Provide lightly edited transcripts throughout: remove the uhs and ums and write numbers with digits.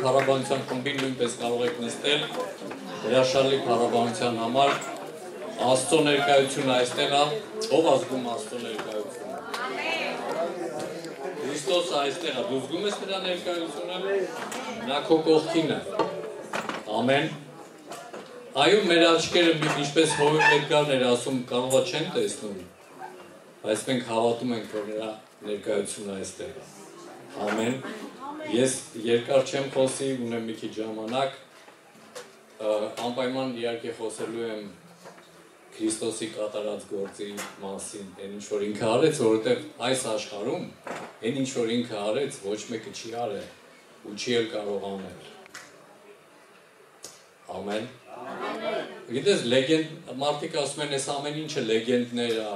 Փառաբանության խմբին նույնպես կարող եք նստել հրաշալի փառաբանության համար Աստծո ներկայությունը այստեղ է, ով ազգում Աստծո ներկայությունը։ Քրիստոսը այստեղ է, դու զգում ես նրա ներկայությունը, նա քո կողքին է։ Ամեն։ Այո, մեր աչքերը ինչպես Հովիվ Էդգարն էր ասում, կարողա չեն տեսնում, բայց մենք հավատում ենք, որ նրա ներկայությունը այստեղ է։ Ամեն։ Ես երկար չեմ խոսի, ունեմ մի քիչ ժամանակ, անպայման իհարկե խոսելու եմ Քրիստոսի կատարած գործի մասին, այն ինչ որ ինքը արեց, որովհետև այս աշխարհում այն ինչ որ ինքը արեց, ոչ մեկը չի արել ու չի էլ կարող անել։ Ամեն։ Գիտես, մարդիկ ասում են, այս ամեն ինչը լեգենդներ է,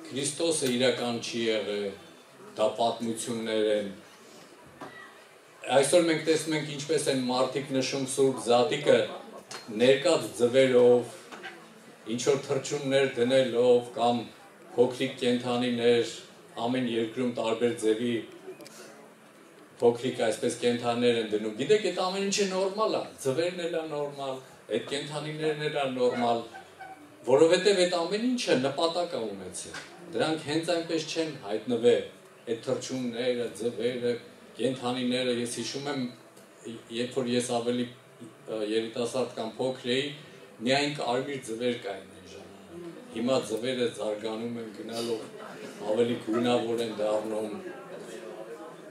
Քրիստոսը իրական չի եղել, դա պատմություններ են։ Այսօր մենք տեսնում ենք ինչպես են մարդիկ նշում Սուրբ Զատիկը ներկած ձվերով, ինչ-որ թռչուններ դնելով կամ փոքրիկ կենդանիներ, ամեն երկրում տարբեր ձևի փոքրիկ այսպես կենդանիներ են դնում։ Գիտեք, այդ ամեն ինչը նորմալ է, ձվերն էլ է նորմալ, այդ կենդանիներն էլ է նորմալ, որովհետև այդ ամեն ինչը նպատակ է ունեցել։ Դրանք հենց այնպես չեն հայտնվել, այդ թռչունները, ձվերը, կենդանիները, ես հիշում եմ, երբ որ ես ավելի երիտասարդ կամ փոքր էի, միայն կարմիր ձվեր կային այն ժամանակ։ Հիմա ձվերը զարգանում են, գնալով ավելի գունավոր են դառնում,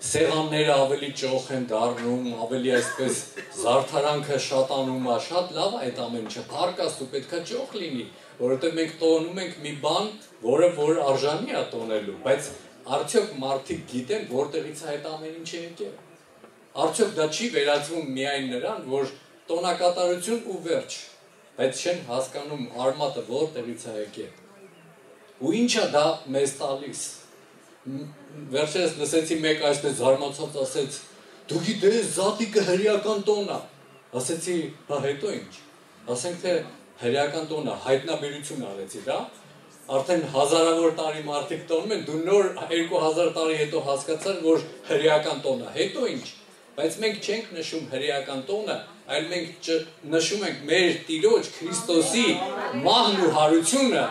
սեղանները ավելի ճոխ են դառնում, ավելի այսպես զարդարանքը շատանում է, շատ լավ է այդ ամեն ինչը, փառք Աստծո, պետքա ճոխ լինի, որովհետև մենք տոնում ենք մի բան, որը որ արժանի է տոնելու, բայց արդյոք մարդիկ գիտեն, որտեղից է այդ ամեն ինչը եկել։ Արդյոք դա չի վերածվում միայն նրան, որ տոնակատարություն ու վերջ, բայց չեն հասկանում արմատը որտեղից է եկել։ Ու ինչա դա մեզ տալիս։ Վերջերս լսեցի մեկ այսպես զարմացած ասեց, դու գիտես, Զատիկը հրեական տոն է։ Ասեցի, հա հետո ինչ։ Ասենք թե հրեական տոն է, հայտնաբերություն արեցի, դա։ Արդեն հազարավոր տարի մարդիկ տոնում են, դու նոր 2000 տարի հետո հասկացար, որ հրեական տոն է, հետո ինչ։ Բայց մենք չենք նշում հրեական տոնը, այլ մենք նշում ենք մեր Տիրոջ Քրիստոսի մահն ու հարությունը,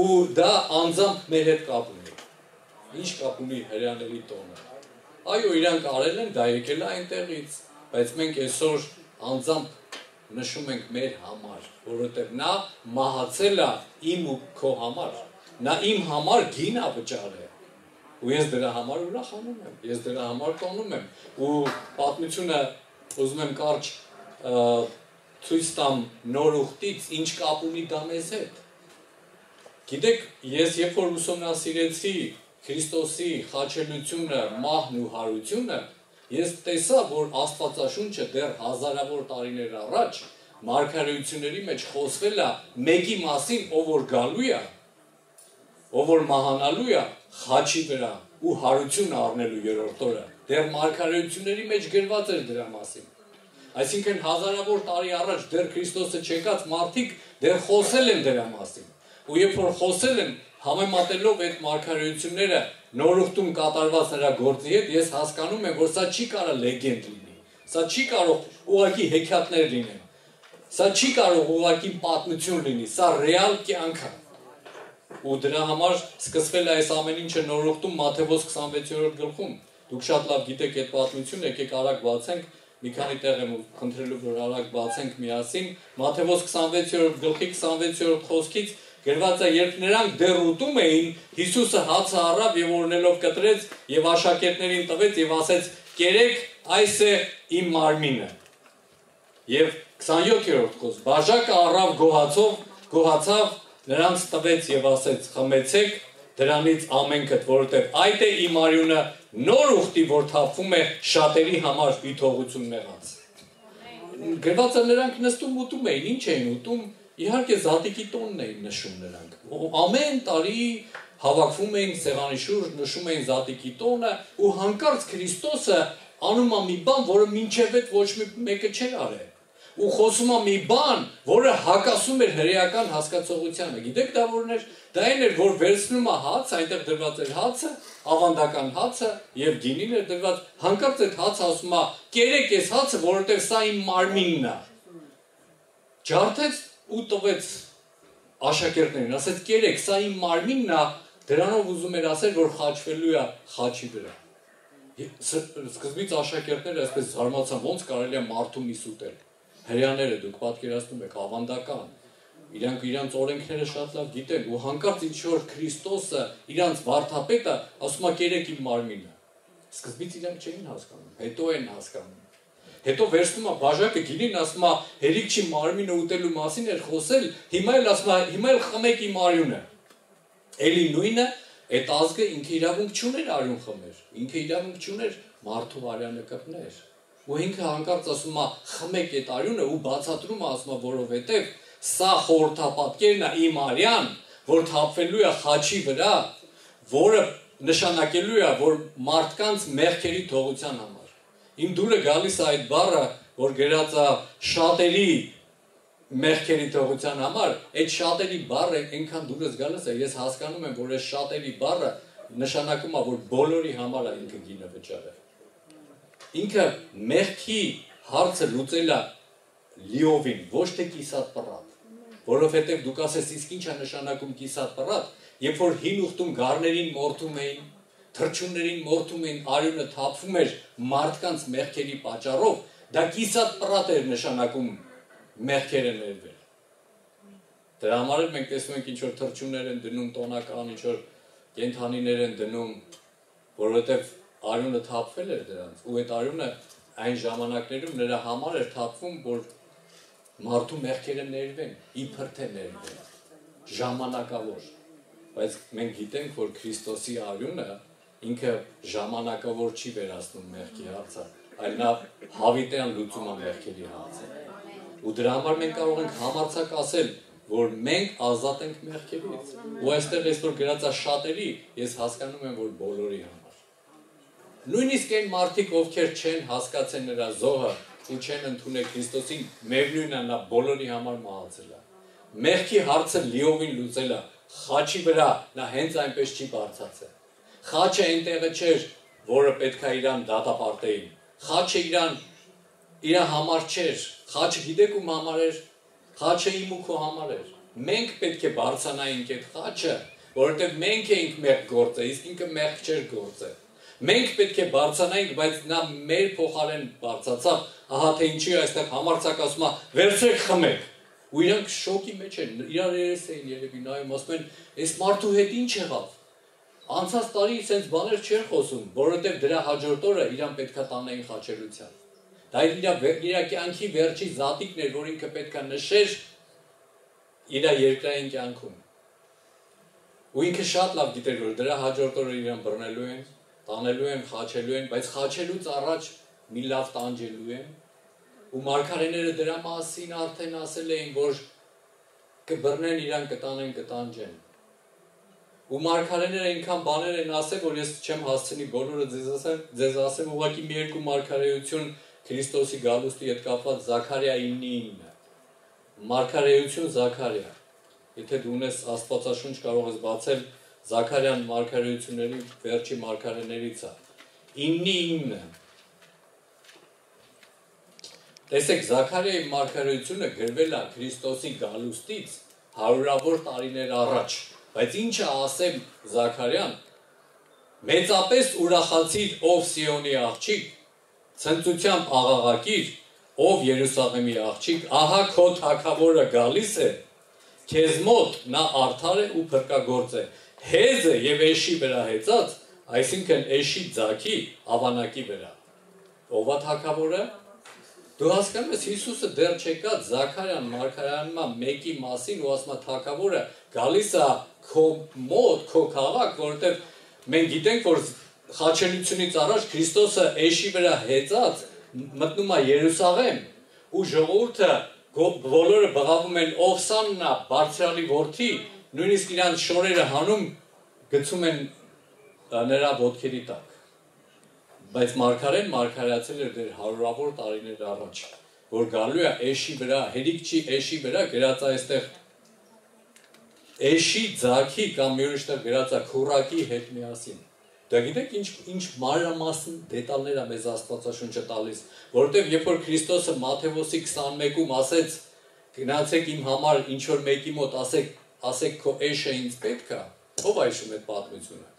ու դա անձամբ մեր հետ կապ ունի։ Ինչ կապ ունի հրեաների տոնը։ Այո, իրանք արել են, դա եկել է այնտեղից, բայց մենք այսօր անձամբ նշում ենք մեր համար, որովհետև նա մահացել է իմ ու քո համար, նա իմ համար գին է վճարել, ու ես դրա համար ուրախանում եմ, ես դրա համար տոնում եմ, ու պատմությունը ուզում եմ կարճ ցույց տամ նոր ուխտից, ինչ կապ ունի դա մեզ հետ։ Գիտեք, ես երբ որ ուսումնասիրեցի Քրիստոսի խաչելությունը, մահն ու հարությունը, ես տեսա, որ Աստվածաշունչը դեռ հազարավոր տարիներ առաջ մարգարեությունների մեջ խոսվել է մեկի մասին, ով որ գալու է, ով որ մահանալու է, խաչի վրա ու հարություն առնելու երրորդ օրը, դեռ մարգարեությունների մեջ գրված էր դրա մասին։ Այսինքն հազարավոր տարի առաջ դեռ Քրիստոսը չեկած մարդիկ դեռ խոսել են դրա մասին։ Ու երբ որ խոսել են, համեմատելով այդ մարգարեությունները նոր ուխտում կատարված նրա գործի հետ, ես հասկանում եմ, որ սա չի կարող լեգենդ լինի, սա չի կարող ուղղակի հեքիաթներ լինեն, սա չի կարող ուղղակի պատմություն լինի, սա ռեալ կյանք է։ Ու դրա համար սկսվել է այս ամեն ինչը նոր ուխտում Մատթեոս 26-րդ գլխում։ Դուք շատ լավ գիտեք այդ պատմությունը, եկեք արագ բացենք, մի քանի տեղ եմ խնդրելու, որ արագ բացենք միասին։ Մատթեոս 26-րդ գլխի 26-րդ խոսքից գրված է, երբ նրանք դեռ ուտում էին, Հիսուսը հացը առավ եւ օրնելով կտրեց եւ աշակերտներին տվեց եւ ասեց. «Կերեք, այս է իմ մարմինը»։ Եվ 27-րդ խոսք. «Բաժակը առավ գոհացավ, նրանց տվեց եւ ասեց. խմեցեք դրանից ամենքդ, որովհետեւ այդ է իմ արյունը նոր ուխտի, որ թափվում է շատերի համար ի թողություն մեղած»։ Գրված է, նրանք նստում ուտում էին, ինչ էին ուտում։ Իհարկե Զատիկի տոնն էին նշում նրանք։ Ամեն տարի հավաքվում էին սեղանի շուրջ, նշում էին Զատիկի տոնը, ու հանկարծ Քրիստոսը անում է մի բան, որը մինչև այդ ոչ մեկը չէր արել։ ու խոսում է մի բան, որը հակասում էր հրեական հասկացողությանը։ Գիտեք դա որն էր։ Դա այն էր, որ վերցնում է հաց, այնտեղ դրված էր հացը, ավանդական հացը եւ գինին էր դրված, հանկարծ այդ հացը ասում է. «Կերեք այս հացը, որովհետեւ սա իմ մարմինն է»։ Ջարդեց ու տվեց աշակերտներին, ասեց. «Կերեք, սա իմ մարմինն է», դրանով ուզում էր ասել, որ խաչվելու է խաչի վրա։ Սկզբից աշակերտները այսպես զարմացան, ոնց կարելի է մարդու միս ուտել։ Հրեաները դուք պատկերացնում եք, ավանդական, իրանք իրանց օրենքները շատ լավ գիտեն, ու հանկարծ ինչ-որ Քրիստոսը, իրանց վարդապետը, ասում է կերեք իմ մարմինը։ Սկզբից իրանք չէին հասկանում, հետո են հասկանում։ Հետո վերցնում է բաժակը գինին, ասում է հերիք չի մարմինը ուտելու մասին էր խոսել, հիմա էլ ասում է հիմա էլ խմեք իմ արյունը։ Էլի նույնը, այդ ազգը ինքը իրավունք չուներ արյուն խմեր, ինքը իրավունք չուներ մարդու արյանը կպներ։ Ու ինքը հանկարծ ասում է խմեք այդ արյունը ու բացատրում է ասում է որովհետև սա խորհրդապատկերն է իմ արյան, որ թափվելու է խաչի վրա, որը նշանակելու է, որ մարդկանց մեղքերի թողության համար։ Իմ դուրը գալիս է այդ բառը, որ գրած է շատերի մեղքերի թողության համար, այդ շատերի բառը այնքան դուրս գալիս է, ես հասկանում եմ, որ այս շատերի բառը նշանակում է, որ բոլորի համար է ինքը գինը վճարել։ Ինքը մեղքի հարցը լուծել է լիովին, ոչ թե կիսատ պռատ, որովհետև դուք ասես իսկ ինչ է նշանակում կիսատ պռատ, երբ որ հին ուխտում գառներին մորթում էին, թռչուններին մորթում էին, արյունը թափվում էր մարդկանց մեղքերի պատճառով, դա կիսատ պռատ էր նշանակում մեղքերը ներվել։ Դրա համար էլ մենք տեսնում ենք ինչ որ թռչուններ են դնում տոնական, ինչ որ կենդանիներ են դնում, որովհետև արյունը թափվել էր դրանց, ու այդ արյունը այն ժամանակներում նրա համար էր թափվում, որ մարդու մեղքերը ներվեն, իբր թե ներվեն, ժամանակավոր։ Բայց մենք գիտենք, որ Քրիստոսի արյունը ինքը ժամանակավոր չի վերացնում մեղքի հարցը, այլ նա հավիտյան լուծում է մեղքերի հարցը։ Ու դրա համար մենք կարող ենք համարձակ ասել, որ մենք ազատ ենք մեղքերից։ Ու այստեղ այսօր գրած է շատերի, ես հասկանում եմ, որ բոլորի համար։ Նույնիսկ այն մարդիկ, ովքեր չեն հասկացել նրա զոհը ու չեն ընդունել Քրիստոսին, միևնույնն է նա բոլորի համար մահացել է։ Մեղքի հարցը լիովին լուծել է, խաչի վրա նա հենց այնպես չի բարձացել։ Խաչը այնտեղը չէր, որը պետք է իրան դատապարտեին։ Խաչը իր համար չէր։ Խաչը գիտեք ում համար էր։ Խաչը իմ ու քո համար էր։ Մենք պետք է բարձրանայինք այդ խաչը, որովհետև մենք էինք մեղք գործել, իսկ ինքը մեղք չէր գործել։ Մենք պետք է բարձրանայինք, բայց նա մեր փոխարեն բարձացավ, ահա թե ինչի այստեղ համարձակ ասում է, վերցրեք խմեք։ Ու իրանք շոկի մեջ են, իրար երես էին երևի նայում, ասում են, այս մարդու հետ ինչ եղավ։ Անցած տարի սենց բաներ չեր խոսում, որովհետև դրա հաջորդ օրը իրան պետքա տանեին խաչելության։ Դա իր կյանքի վերջի զատիկն էր, որ ինքը պետքա նշեր իր երկրային կյանքում։ Ու ինքը շատ լավ գիտեր, որ դրա հաջորդ օրը իրան բռնելու են, տանելու են, խաչելու են, բայց խաչելուց առաջ մի լավ տանջելու են։ Ու մարգարեները դրա մասին արդեն ասել էին, որ կբռնեն իրան, կտանեն, կտանջեն։ Ու մարգարեները այնքան բաներ են ասել, որ ես չեմ հասցնի բոլորը ձեզ ասեմ, ուղղակի մի երկու մարգարեություն Քրիստոսի գալուստի հետ կապված Զաքարիա 9:9։ Մարգարեություն Զաքարիա։ Եթե դու ունես Աստվածաշունչ կարող ես բացել, Զաքարյան մարգարեությունների վերջի մարգարեներից է։ 9:9։ Տեսեք, Զաքարիայի մարգարեությունը գրվել է Քրիստոսի գալուստից հարյուրավոր տարիներ առաջ, բայց ինչը ասեմ Զաքարյան, մեծապես ուրախացիր, ով Սիոնի աղջիկ, ցնծությամբ աղաղակիր, ով Երուսաղեմի աղջիկ, ահա քո թագավորը գալիս է, քեզ մոտ նա արդար է ու փրկագործ է, հեզը եւ էշի վրա հեծած, այսինքն էշի ձագի ավանակի վրա։ Ով է թագավորը։ Դու հասկանում ես, Հիսուսը դեռ չեկած Զաքարյան մարգարեանման մեկի մասին ու ասում է թագավորը գալիս է քո մոտ, քո քաղաք, որովհետև մենք գիտենք, որ խաչելությունից առաջ Քրիստոսը էշի վրա հեծած մտնում է Երուսաղեմ ու ժողովուրդը բոլորը բղավում են Օվսաննա, բարձրալի որդի, նույնիսկ իրանց շորերը հանում գցում են նրա ոտքերի տակ։ Բայց մարգարեն մարգարեացել էր դեր հարյուրավոր տարիներ առաջ։ որ գալու է էշի վրա, հերիք չի էշի վրա, գրած է այստեղ էշի ձագի կամ մի ուրիշտեղ գրած է քուրակի հետ միասին։ Դա գիտեք ինչ մանրամասն դետալներ է մեզ Աստվածաշունչը տալիս, որովհետև երբ որ Քրիստոսը Մատթեոսի 21-ում ասեց, գնացեք իմ համար ինչ որ մեկի մոտ ասեք քո էշը ինձ պետք է, ով այշում այդ պատմությունը։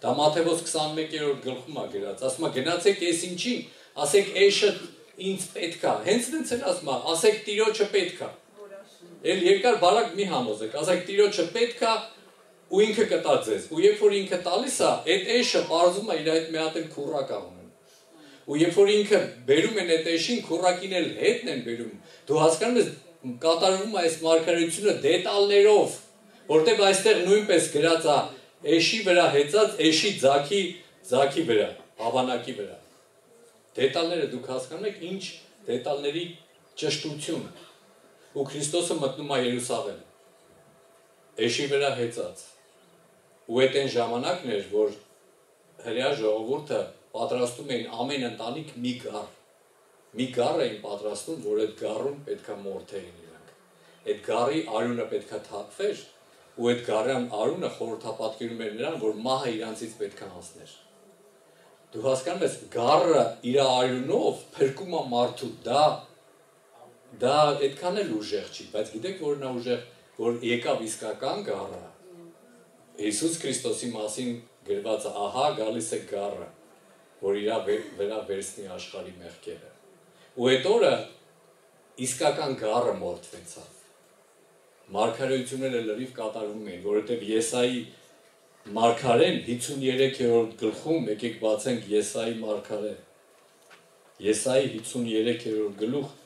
Դա Մատթեոս 21-րդ գլխում է գրած, ասում է գնացեք այս ինչին, ասեք էշը ինձ պետք է, հենց դենց էլ ասում է, ասեք Տիրոջը պետք է։ Էլ երկար բարակ մի համոզեք, ասեք Տիրոջը պետք է ու ինքը կտա ձեզ։ Ու երբ որ ինքը տալիս է, այդ էշը բարձում է իր այդ մի հատ քուրակ աղոնում։ Ու երբ որ ինքը բերում են այդ էշին, քուրակին էլ հետն են բերում։ Դու հասկանում ես, կատարվում է այս մարգարեությունը դետալներով, որտեղ այստեղ նույնպես գրած է էշի վրա հեծած, էշի ձագի վրա, հավանակի վրա։ Դետալները դուք հասկանում եք ինչ դետալների ճշտություն։ Ու Քրիստոսը մտնում է Երուսաղեմ։ Էշի վրա հեծած։ Ու այդ այն ժամանակն էր, որ հրեա ժողովուրդը պատրաստում էին ամեն ընտանիք մի գառ էին պատրաստում, որ այդ գառում պետքա մորթեին իրանք։ Այդ գառի արյունը պետքա թափվեր, ու այդ գառան արյունը խորհրդապատկերում էր նրան, որ մահը իրանցից պետքա անցներ։ Դու հասկանում ես, գառը իր արյունով փրկում է մարդու, դա այդքան էլ ուժեղ չի, բայց գիտեք որ նա ուժեղ, որ եկավ իսկական գառը, Հիսուս Քրիստոսի մասին գրված է, ահա գալիս է գառը, որ իր վրա վերցնի աշխարհի մեղքերը։ Ու այդ օրը իսկական գառը մորթվեցավ։ Մարգարեությունները լրիվ կատարվում էին, որովհետև Եսայի մարգարեն 53-րդ գլխում, եկեք բացենք Եսայի մարգարե։ Եսայի 53-րդ գլուխ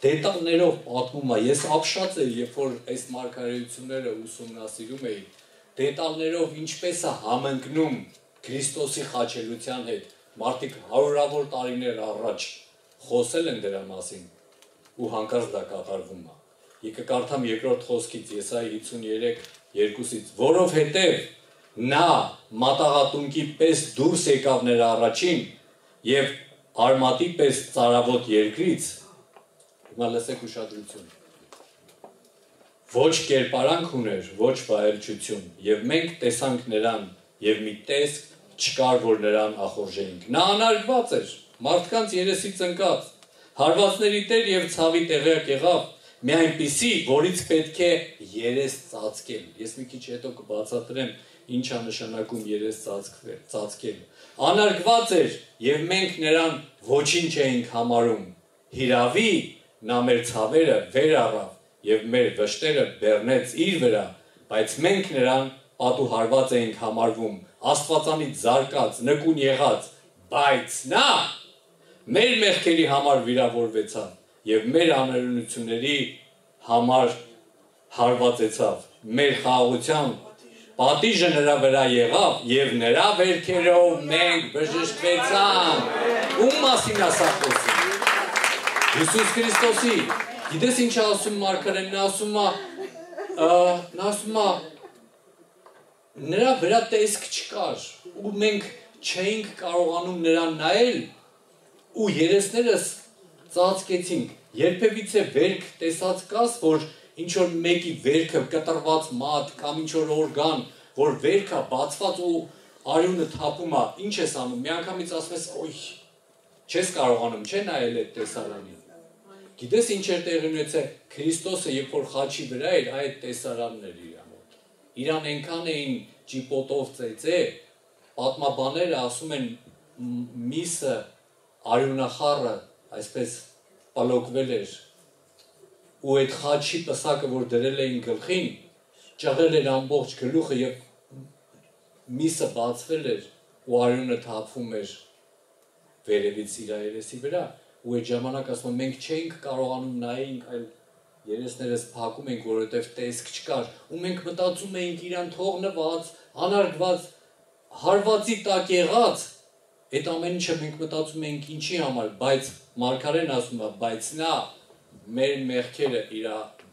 դետալներով պատմում է։ Ես ապշած եմ, երբ որ այս մարգարեությունները ուսումնասիրում էի, դետալներով ինչպես է համընկնում Քրիստոսի խաչելության հետ։ Մարդիկ հարյուրավոր տարիներ առաջ խոսել են դրա մասին ու հանկարծ դա կատարվում է։ Եկեք կարդամ երկրորդ խոսքից Եսայի 53:2-ից, որովհետև նա մատաղատունկի պես դուրս եկավ նրա առաջին եւ արմատի պես ծարավոտ երկրից, հիմա լսեք ուշադրություն, ոչ կերպարանք ուներ, ոչ վայելչություն, եւ մենք տեսանք նրան, եւ մի տեսք չկար, որ նրան ախորժեինք։ Նա անարգված էր, մարդկանց երեսից ընկած, հարվածների տեր եւ ցավի տեղյակ եղավ, մի այնպիսի, որից պետք է երես ծածկել։ Ես մի քիչ հետո կբացատրեմ ինչ է նշանակում երես ծածկել։ Անարգված էր եւ մենք նրան ոչինչ էինք համարում։ Հիրավի նա մեր ցավերը վեր առավ եւ մեր վշտերը բեռնեց իր վրա, բայց մենք նրան պատուհարված էինք համարվում, Աստվածանից զարկած, նկուն եղած, բայց նա մեր մեղքերի համար վիրավորվեցավ եւ մեր անօրենությունների համար հարվածեցավ, մեր խաղաղության պատիժը նրա վրա եղավ եւ նրա վերքերով մենք բժշկվեցանք։ Ում մասին է սա խոսում։ Հիսուս Քրիստոսի։ Գիտես ինչ ասում մարգարեն, նա ասում է նրա վրա տեսք չկար ու մենք չէինք կարողանում նրան նայել ու երեսներս ծածկեցինք։ Երբևիցե վերք տեսած կաս, որ ինչ որ մեկի վերքը կտրված մատ կամ ինչ որ օրգան, որ վերքը բացված ու արյունը թափում է, ինչ ես անում։ Միանգամից ասում ես, օյ, չես կարողանում, չէ՞ նայել այդ տեսարանին։ Գիտես ինչ էր տեղի ունեցել, Քրիստոսը երբ որ խաչի վրա էր, այդ տեսարանն էր իր մոտ։ Իրան այնքան էին ճիպոտով ծեծե, պատմաբանները ասում են միսը արյունախառը այսպես պալոկվել էր ու այդ խաչի պսակը որ դրել էին գլխին, ճղել էր ամբողջ գլուխը եւ միսը բացվել էր ու արյունը թափվում էր վերևից իր երեսի վրա ու այդ ժամանակ ասում են մենք չէինք կարողանում նայենք, այլ երեսներս փակում ենք, որովհետև տեսք չկար ու մենք մտածում էինք իրան թողնված, անարգված, հարվածի տակ եղած, այդ ամեն ինչը մենք մտածում էինք ինչի համար, բայց մարգարեն ասում է, բայց նա մեր մեղքերը իր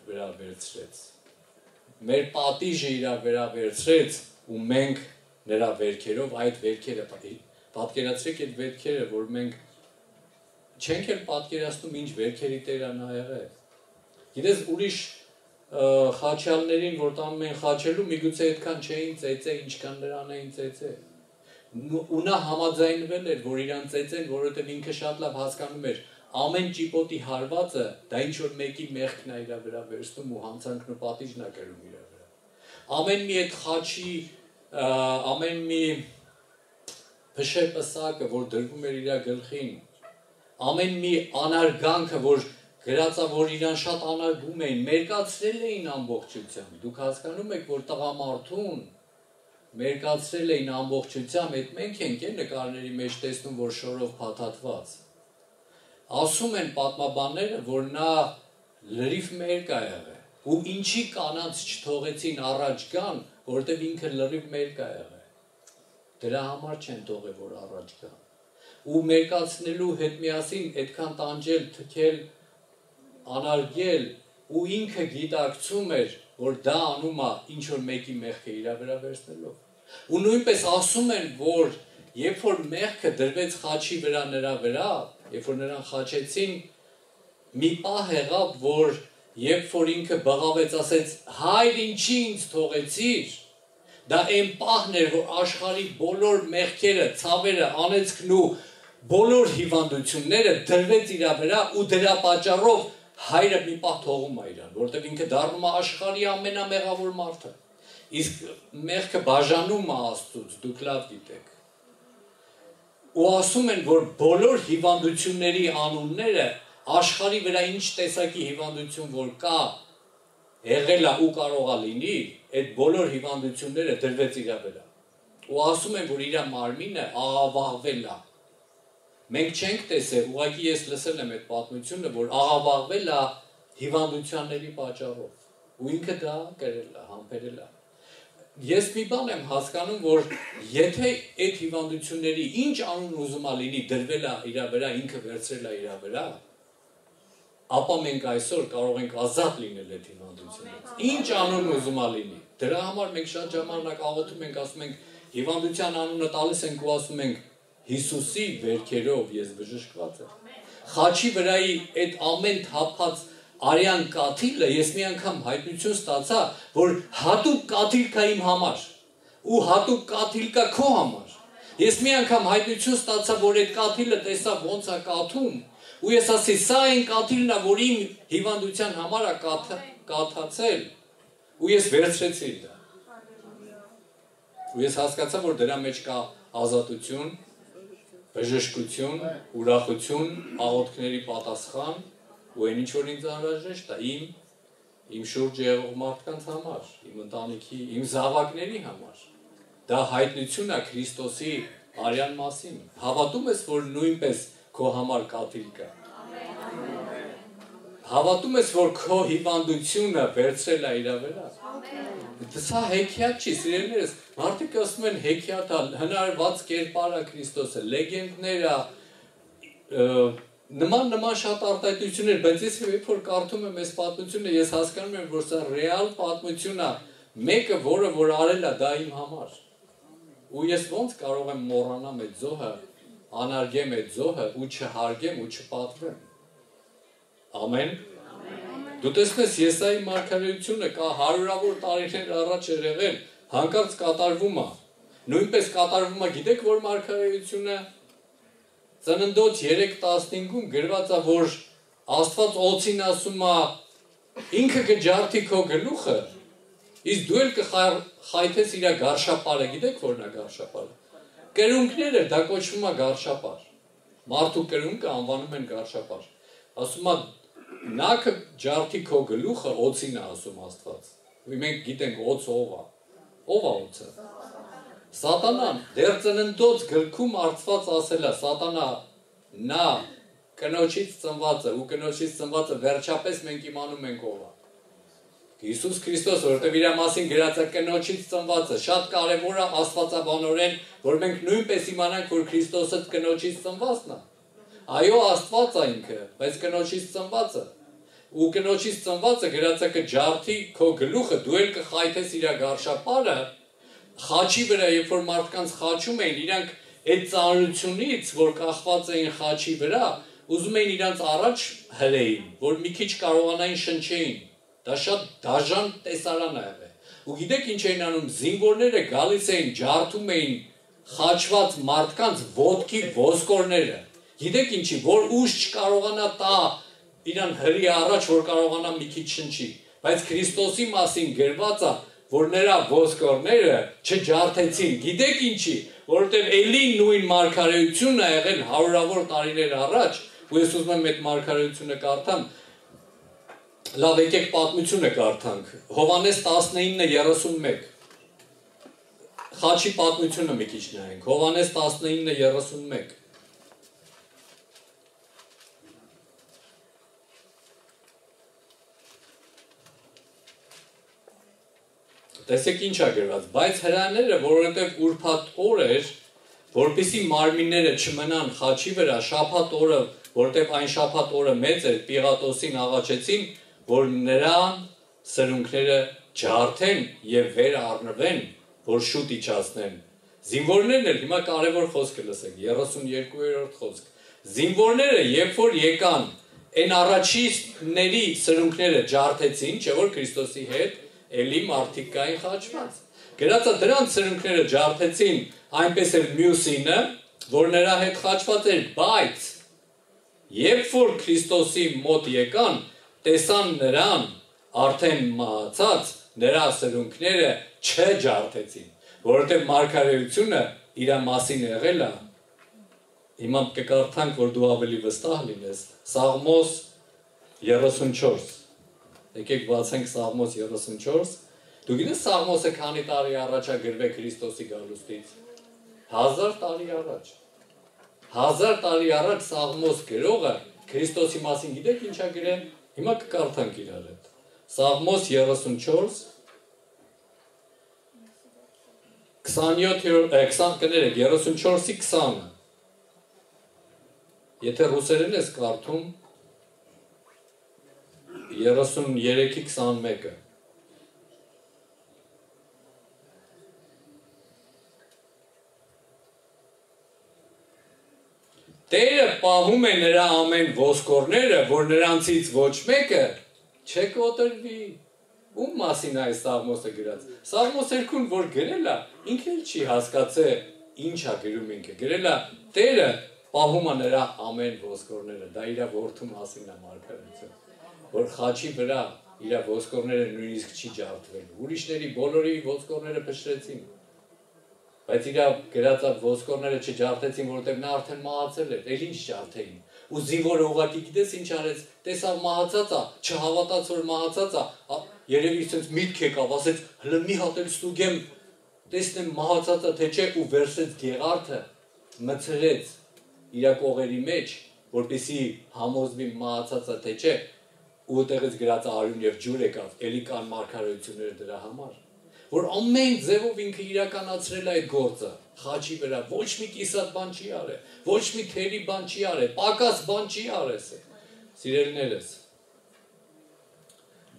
վրա վերցրեց, մեր պատիժը իր վրա վերցրեց ու մենք նրա վերքերով այդ վերքերը պատկերացրեք այդ վերքերը, որ մենք չենք էլ պատկերացնում ինչ վերքերի Տերը նա եղել։ Գիտես ուրիշ խաչյալներին, որ տանում են խաչելու, միգուցե այդքան չէին ծեծե, ինչքան նրան էին ծեծե։ Ու նա համաձայնվել էր, որ իրան ծեծեն, որովհետև ինքը շատ լավ հասկանում էր, ամեն ճիպոտի հարվածը դա ինչ որ մեկի մեղքն է իր վրա վերցնում ու հանցանքն ու պատիժն է կրում իր վրա։ Ամեն մի այդ խաչի, ամեն մի փշեպսակը, որ դրվում էր իր գլխին, ամեն մի անարգանքը, որ գրածա, որ իրան շատ անարգում էին, մերկացրել էին ամբողջությամբ։ Դուք հասկանում եք, որ տղամարդուն մերկացրել էին ամբողջությամբ, այդ մենք ենք նկարների մեջ տեսնում, որ շորով փաթաթված։ Ասում են պատմաբանները, որ նա լրիվ մերկ է եղել, ու ինչի կանանց չթողեցին առաջ գան, որովհետև ինքը լրիվ մերկ է եղել։ Դրա համար չեն թողել, որ առաջ գան։ Ու մերկացնելու հետ միասին այդքան տանջել, թքել, անարգել, ու ինքը գիտակցում էր, որ դա անում է ինչ որ մեկի մեղքը իր վրա վերցնելով։ Ու նույնպես ասում են, որ երբ որ մեղքը դրվեց խաչի վրա նրա վրա, երբ որ նրան խաչեցին, մի պահ եղավ, որ երբ որ ինքը բղավեց, ասեց, հայր ինչի ինձ թողեցիր, դա այն պահն էր, որ աշխարհի բոլոր մեղքերը, ցավերը, անեծքն ու բոլոր հիվանդությունները դրվեց իր վրա ու դրա պատճառով հայրը մի պահ թողում է իրան, որովհետև ինքը դառնում է աշխարհի ամենամեղավոր մարդը։ Իսկ մեղքը բաժանում է Աստծուց, դուք լավ գիտեք։ Ու ասում են, որ բոլոր հիվանդությունների անունները աշխարհի վրա ինչ տեսակի հիվանդություն որ կա, եղել է ու կարող է լինի, այդ բոլոր հիվանդությունները դրվեց իր վրա։ Ու ասում են, որ իր մարմինը աղավաղվել է։ Մենք չենք տեսել, ուղղակի ես լսել եմ այդ պատմությունը, որ աղավաղվել է հիվանդությունների պատճառով, ու ինքը դա կրել է, համբերել է։ Ես մի բան եմ հասկանում, որ եթե այդ հիվանդությունների ինչ անուն ուզում է լինի, դրվել է իր վրա, ինքը վերցրել է իր վրա, ապա մենք այսօր կարող ենք ազատ լինել այդ հիվանդությունից։ Ինչ անուն ուզում է լինի։ Դրա համար մենք շատ ժամանակ աղոթում ենք, ասում ենք, հիվանդության անունը տալիս ենք ու ասում ենք Հիսուսի վերքերով ես բժշկված եմ։ Խաչի վրայի այդ ամեն թափած արյան կաթիլը ես մի անգամ հայտնություն ստացա, որ հատուկ կաթիլ կա իմ համար ու հատուկ կաթիլ կա քո համար։ Ես մի անգամ հայտնություն ստացա, որ այդ կաթիլը տեսա ոնց է կաթում, ու ես ասի, սա այն կաթիլն է, որ իմ հիվանդության համար է կաթացել, ու ես վերցրեցի դա։ Ու ես հասկացա, որ դրա մեջ կա ազատություն, բժշկություն, ուրախություն, աղոթքների պատասխան, ու այն ինչ որ ինձ անհրաժեշտ է իմ շուրջը եղող մարդկանց համար, իմ ընտանիքի, իմ զավակների համար։ Դա հայտնություն է Քրիստոսի արյան մասին։ Հավատում ես, որ նույնպես քո համար կաթիլ կա։ Հավատում ես, որ քո հիվանդությունը վերցրել է իր վրա։ Սա հեքիաթ չի, սիրելիներս, մարդիկ ասում են հեքիաթ է, հնարված կերպար է Քրիստոսը, լեգենդներ է, նման շատ արտահայտություններ, բայց ես երբ որ կարդում եմ այս պատմությունը, ես հասկանում եմ, որ սա ռեալ պատմություն է, մեկը, որ արել է դա իմ համար։ Ու ես ոնց կարող եմ մոռանամ այդ զոհը, անարգեմ այդ զոհը ու չհարգեմ ու չպատվեմ։ Ամեն։ Դու տեսնես Եսայի մարգարեությունը կա հարյուրավոր տարիներ առաջ էր եղել, հանկարծ կատարվում է։ Նույնպես կատարվում է, գիտեք որ մարգարեությունը Ծննդոց 3:15-ում գրված է, որ Աստված օծին ասում է, ինքը կջարդի քո գլուխը, իսկ դու էլ կխայթես իր գարշապարը, գիտեք որն է գարշապարը։ Կրունկները դա կոչվում է գարշապար։ Մարդու կրունկը անվանում են գարշապար։ Ասում է նա կջարդի քո գլուխը, օծին է ասում Աստված։ Ու մենք գիտենք օծ ով է։ Ով է օծը։ Սատանան դեռ ծննդոց գրքում արծված ասել է, սատանա նա կնոջից ծնվածը ու կնոջից ծնվածը վերջապես մենք իմանում ենք ով է։ Հիսուս Քրիստոս, որովհետև իր մասին գրած է կնոջից ծնվածը, շատ կարևոր է աստվածաբանորեն, որ մենք նույնպես իմանանք, որ Քրիստոսը կնոջից ծնվածն է։ Այո, Աստված է ինքը, բայց կնոջից ծնվածը։ Ու կնոջից ծնվածը գրած է կջարդի քո գլուխը, դու էլ կխայթես իր գարշապարը։ Խաչի վրա, երբ որ մարդկանց խաչում էին, իրանք այդ ծանրությունից, որ կախված էին խաչի վրա, ուզում էին իրանց առաջ հրեին, որ մի քիչ կարողանային շնչեին, դա շատ դաժան տեսարան է եղել, ու գիտեք ինչ էին անում, զինվորները գալիս էին, ջարդում էին խաչված մարդկանց ոտքի ոսկորները, գիտեք ինչի, որ ուժ չկարողանա տա իրան հրի առաջ, որ կարողանա մի քիչ շնչի, բայց Քրիստոսի մասին գրված է, որ նրա ոսկորները չջարդեցին, գիտեք ինչի, որովհետև էլի նույն մարգարեությունն է եղել հարյուրավոր տարիներ առաջ, ու ես ուզում եմ այդ մարգարեությունը կարդամ, լավ եկեք պատմությունը կարդանք, Հովհաննես 19:31, խաչի պատմությունը մի քիչ նայենք, Հովհաննես 19:31, տեսեք ինչ է գրված, բայց հրեաները, որովհետև ուրբաթ օր էր, որպեսզի մարմինները չմնան խաչի վրա, շաբաթ օրը, որովհետև այն շաբաթ օրը մեծ էր, Պիղատոսին աղաչեցին, որ նրան սրունքները ջարդեն եւ վեր առնվեն, որ շուտ իջացնեն։ Զինվորներն էլ հիմա կարևոր խոսքը լսեք, 32-րդ խոսք։ Զինվորները, երբ որ եկան, այն առաջինների սրունքները ջարդեցին, չէ՞ որ Քրիստոսի հետ էլի մարդիկ կային խաչված։ Գրած է դրանց սրունքները ջարդեցին, այնպես էլ մյուսինը, որ նրա հետ խաչված էր, բայց երբ որ Քրիստոսի մոտ եկան, տեսան նրան արդեն մահացած, նրա սրունքները չջարդեցին, որովհետև մարգարեությունը իր մասին եղել է։ Հիմա կկարդանք, որ դու ավելի վստահ լինես, Սաղմոս 34, եկեք բացենք Սաղմոս 34, դու գիտես Սաղմոսը քանի տարի առաջ է գրվել Քրիստոսի գալուստից, 1000 տարի առաջ, 1000 տարի առաջ Սաղմոս գրողը Քրիստոսի մասին գիտեք ինչ է գրել, հիմա կկարդանք իրար հետ, Սաղմոս 34, 34-ի 20-ը, եթե ռուսերեն ես կարդում, 33-ի 21-ը, Տերը պահում է նրա ամեն ոսկորները, որ նրանցից ոչ մեկը չկոտրվի։ Ում մասին այս Սաղմոսը գրած։ Սաղմոս երգուն, որ գրել է, ինքը չի հասկացել ինչ է գրում ինքը։ Գրել է Տերը պահում է նրա ամեն ոսկորները։ Դա իր որդու մասին է մարգարեություն։ Որ խաչի վրա իր ոսկորները նույնիսկ չի ջարդվել։ Ուրիշների բոլորի ոսկորները փշրեցին։ Բայց իր գրածա ոսկորները չջարդեցին, որովհետև նա արդեն մահացել էր, էլ ինչ ջարդեին։ Ու զինվորը ուղղակի գիտես ինչ արեց, տեսավ մահացած է, չհավատաց որ մահացած է, երևի ինձ միտք եկավ, ասեց հլը մի հատ էլ ստուգեմ, տեսնեմ մահացած է թե չէ, ու վերցրեց գեղարդը, մցրեց իր կողերի մեջ, որպեսզի համոզվի մահացած է թե չէ, ու այդտեղից գրած արյուն եւ ջուր եկավ, էլի կան մարգարեությունները դրա համար, որ ամեն ձևով ինքը իրականացրել է այդ գործը, խաչի վրա, ոչ մի կիսատ բան չի արել, ոչ մի թերի բան չի արել, պակաս բան չի արել, սիրելիներս,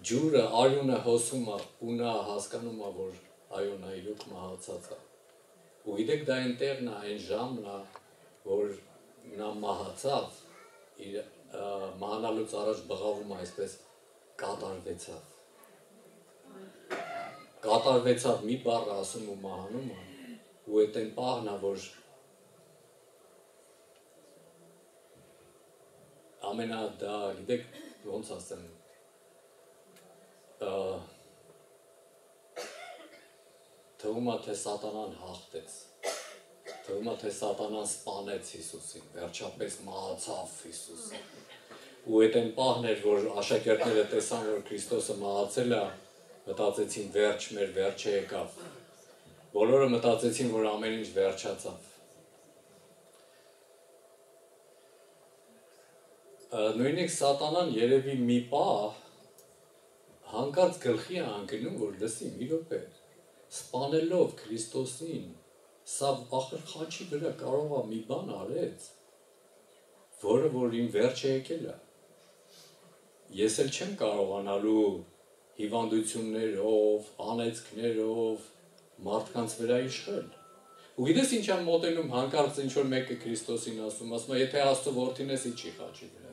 ջուրը, արյունը հոսում է, ու նա հասկանում է, որ այո, նա իրոք մահացած է, ու գիտեք դա այնտեղն է, այն ժամն է, որ նա մահացավ, մահանալուց առաջ բղավում է այսպես կատարվեցավ, կատարվեցավ մի բառը ասում ու մահանում է, ու այդ այն պահն է, որ ամենա դա, գիտեք, ոնց ասեմ, թվում է, թե սատանան հաղթեց, թվում է, թե սատանան սպանեց Հիսուսին, վերջապես մահացավ Հիսուսին, ու այդ այն պահն էր, որ աշակերտները տեսան, որ Քրիստոսը մահացել է, մտածեցին վերջ մեր վերջը եկավ, բոլորը մտածեցին, որ ամեն ինչ վերջացավ, նույնիսկ սատանան երևի մի պահ հանկարծ գլխի է ընկնում, որ լսի մի րոպե, սպանելով Քրիստոսին, սա ախր խաչի վրա կարող է մի բան արեց, որը որ իմ վերջը եկել է, ես էլ չեմ կարողանալու հիվանդություններով, անեծքներով մարդկանց վրա իշխել, Ու գիտես ինչ եմ մոտենում հանկարծ ինչ-որ մեկը Քրիստոսին ասում է, եթե Աստծո որդին ես, իջի խաչի վրայից։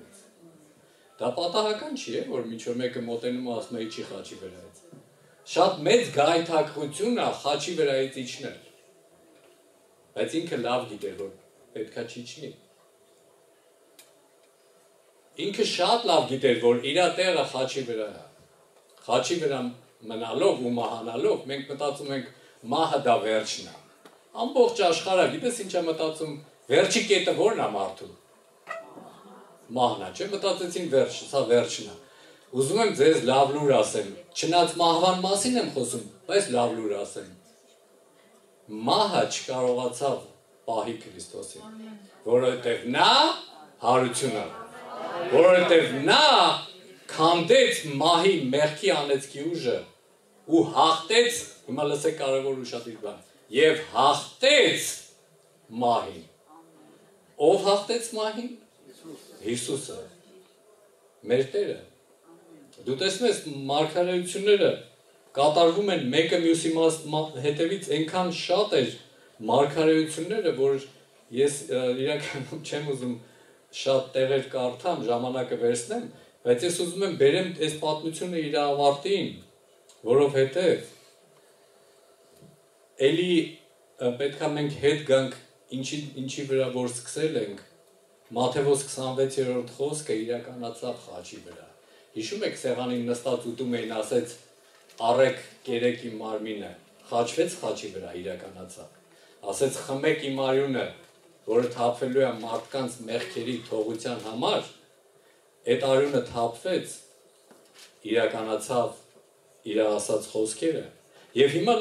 Դա պատահական չի, որ ինչ-որ մեկը մոտենում է ասում է իջի խաչի վրայից։ Շատ մեծ գայթակղություն է խաչի վրայից իջնել։ Բայց ինքը լավ գիտեր, որ պետքա չիջնի։ Ինքը շատ լավ գիտեր, որ իր տեղը խաչի վրա է։ Խաչի վրա մնալով ու մահանալով մենք մտածում ենք մահը դա վերջն է։ Ամբողջ աշխարհը գիտես ինչ է մտածում, վերջի կետը ո՞րն է մարդու։ Մահն է, չէ՞, մտածեցին վերջ, սա վերջն է։ Ուզում եմ ձեզ լավ լուր ասեմ, չնայած մահվան մասին եմ խոսում, բայց լավ լուր ասեմ։ Մահը չկարողացավ պահի Քրիստոսին, որովհետև նա հարություն է, որովհետև նա քանդեց մահի մեղքի անեծքի ուժը ու հաղթեց, հիմա լսեք կարևոր ուշադիր բան, եւ հաղթեց մահին։ Ով հաղթեց մահին? Հիսուսը, մեր Տերը։ Դու տեսնես մարգարեությունները կատարվում են մեկը մյուսի հետևից այնքան շատ էր մարգարեությունները, որ ես իրականում չեմ ուզում շատ տեղեր կարդամ, ժամանակը վերցնեմ, բայց ես ուզում եմ բերեմ այս պատմությունը իր ավարտին, որովհետև էլի պետքա մենք հետ գանք ինչի վրա որ սկսել ենք, Մատթեոս 26-րդ խոսքը իրականացավ խաչի վրա։ Հիշում եք սեղանին նստած ուտում էին, ասեց առեք կերեք իմ մարմինը, խաչվեց խաչի վրա իրականացավ։ Ասեց խմեք իմ արյունը, որը թափվելու է մարդկանց մեղքերի թողության համար, այդ արյունը թափվեց, իրականացավ իր ասած խոսքերը։ Եվ հիմա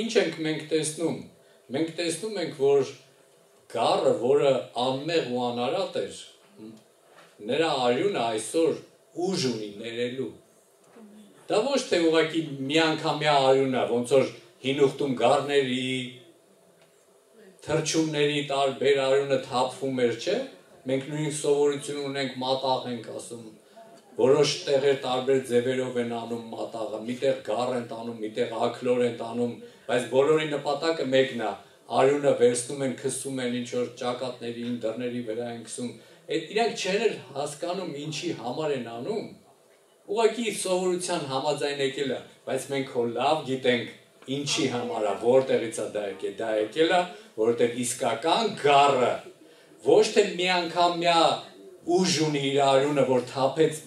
ինչ ենք մենք տեսնում։ Մենք տեսնում ենք, որ գառը, որը անմեղ ու անարատ էր, նրա արյունը այսօր ուժ ունի ներելու։ Դա ոչ թե ուղղակի միանգամյա արյուն է, ոնց որ հին ուխտում գառների, թռչունների տարբեր արյունը թափվում էր, չէ՞։ Մենք նույն սովորություն ունենք, մատաղ ենք ասում, որոշ տեղեր տարբեր ձևերով են անում մատաղը, միտեղ գառ են տանում, միտեղ աքլոր են տանում, բայց բոլորի նպատակը մեկն է, արյունը վերցնում են, քսում են, ինչ որ ճակատներին, դռների վրա են քսում, այդ իրանք չեն հասկանում ինչի համար են անում, ուղղակի սովորության համաձայն եկել է, բայց մենք հո լավ գիտենք ինչի համար է, որտեղից է դա եկել է, որովհետև իսկական գառը ոչ թե միանգամյա ուժ ունի իր արյունը, որ թափեց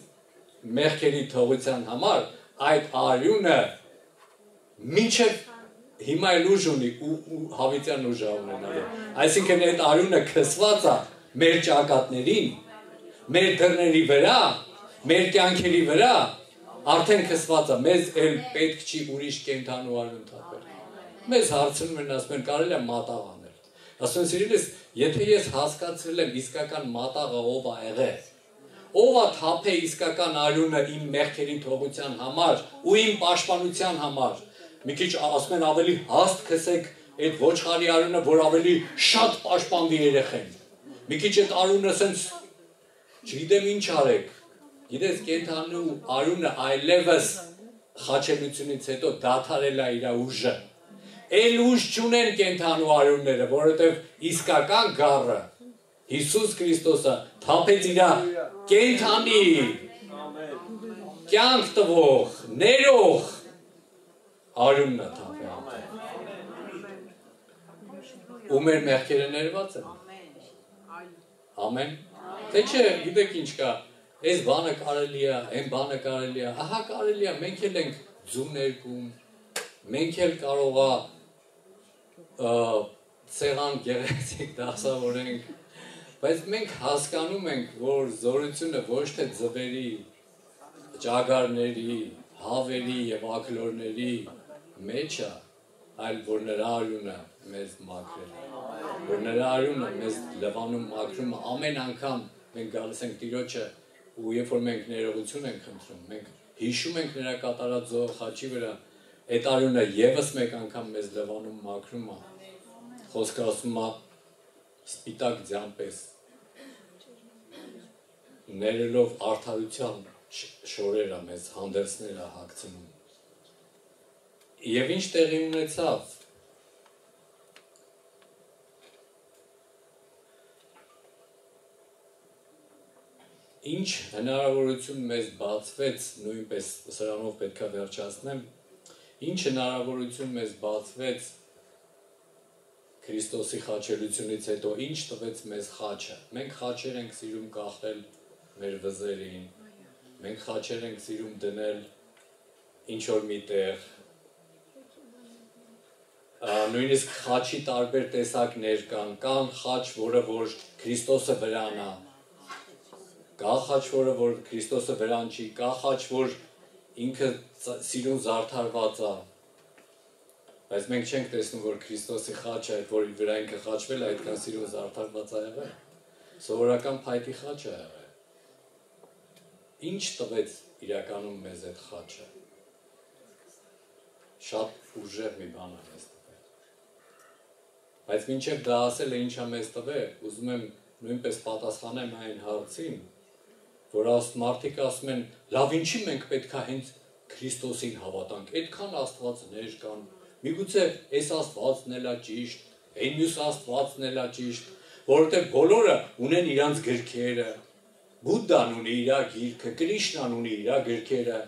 մեղքերի թողության համար, այդ արյունը մինչև հիմա էլ ուժ ունի ու հավիտյան ուժ ունենալու։ Այսինքն այդ արյունը քսված է մեր ճակատներին, մեր դռների վրա, մեր կյանքերի վրա, արդեն քսված է, մեզ էլ պետք չի ուրիշ կենդանու արյուն թափել։ Մեզ հարցնում են, ասում են, կարելի է մատաղ անել։ Ասում են, սիրելիս, եթե ես հասկացրել եմ իսկական մատաղը ով է եղել, ով է թափել իսկական արյունը իմ մեղքերի թողության համար ու իմ պաշտպանության համար, մի քիչ ասում են ավելի հաստ քսեք այդ ոչխարի արյունը, որ ավելի շատ պաշտպանվի երեխեն։ Մի քիչ այդ արյունը սենց չգիտեմ ինչ արեք։ Գիտես, կենդանու արյունը այլևս խաչելությունից հետո դադարել է իր ուժը։ Էլ ուժ չունեն կենդանու արյունները, որովհետև իսկական գառը Հիսուս Քրիստոսը թափեց իր կենդանի կյանք տվող, ներող արյունն է թափել։ Ու մեր մեղքերը ներված են։ Ամեն։ Թե չէ, գիտեք ինչ կա, այս բանը կարելի է, այն բանը կարելի է, ահա կարելի է, մենք էլ ենք ձու ներկում, մենք էլ կարող է սեղան գեղեցիկ դասավորենք, բայց մենք հասկանում ենք, որ զորությունը ոչ թե ձվերի, ճագարների, հավերի և աքլորների մեջ է, այլ որ նրա արյունը մեզ մաքրել է, որ նրա արյունը մեզ լվանում մաքրում է, ամեն անգամ մենք գալիս ենք Տիրոջը ու երբ որ մենք ներողություն ենք խնդրում, մենք հիշում ենք նրա կատարած զոհը խաչի վրա, այդ արյունը ևս մեկ անգամ մեզ լվանում մաքրում է, խոսքը ասում է սպիտակ ձյան պես, ներելով արդարության շորերը մեզ հանդերձները հագցնում։ Եվ ինչ տեղի ունեցավ, ինչ հնարավորություն մեզ բացվեց, նույնպես սրանով պետք է վերջացնեմ, ինչ հնարավորություն մեզ բացվեց Քրիստոսի խաչելությունից հետո, ինչ տվեց մեզ խաչը։ Մենք խաչեր ենք սիրում կախել մեր վզերին, մենք խաչեր ենք սիրում դնել ինչ-որ միտեղ, նույնիսկ խաչի տարբեր տեսակներ կան խաչ, որը որ Քրիստոսը վրան է, կա խաչ, որը որ Քրիստոսը վրան չի, կա խաչ, որ ինքը սիրուն զարդարված է, բայց մենք չենք տեսնում, որ Քրիստոսի խաչը, որ վրա ինքը խաչվել է, այդքան սիրուն զարդարված է եղել, սովորական փայտի խաչ է եղել։ Ինչ տվեց իրականում մեզ այդ խաչը։ Շատ ուժեղ մի բան է մեզ տվել։ Բայց մինչև դա ասել է ինչա մեզ տվել, ուզում եմ նույնպես պատասխանեմ այն հարցին, որ մարդիկ ասում են, լավ ինչի մենք պետք է հենց Քրիստոսին հավատանք, այդքան աստվածներ կան, միգուցե այս աստվածն էլ է ճիշտ, այն մյուս աստվածն էլ է ճիշտ, որովհետև բոլորը ունեն իրանց գրքերը, Բուդդան ունի իր գիրքը, Կրիշնան ունի իր գրքերը,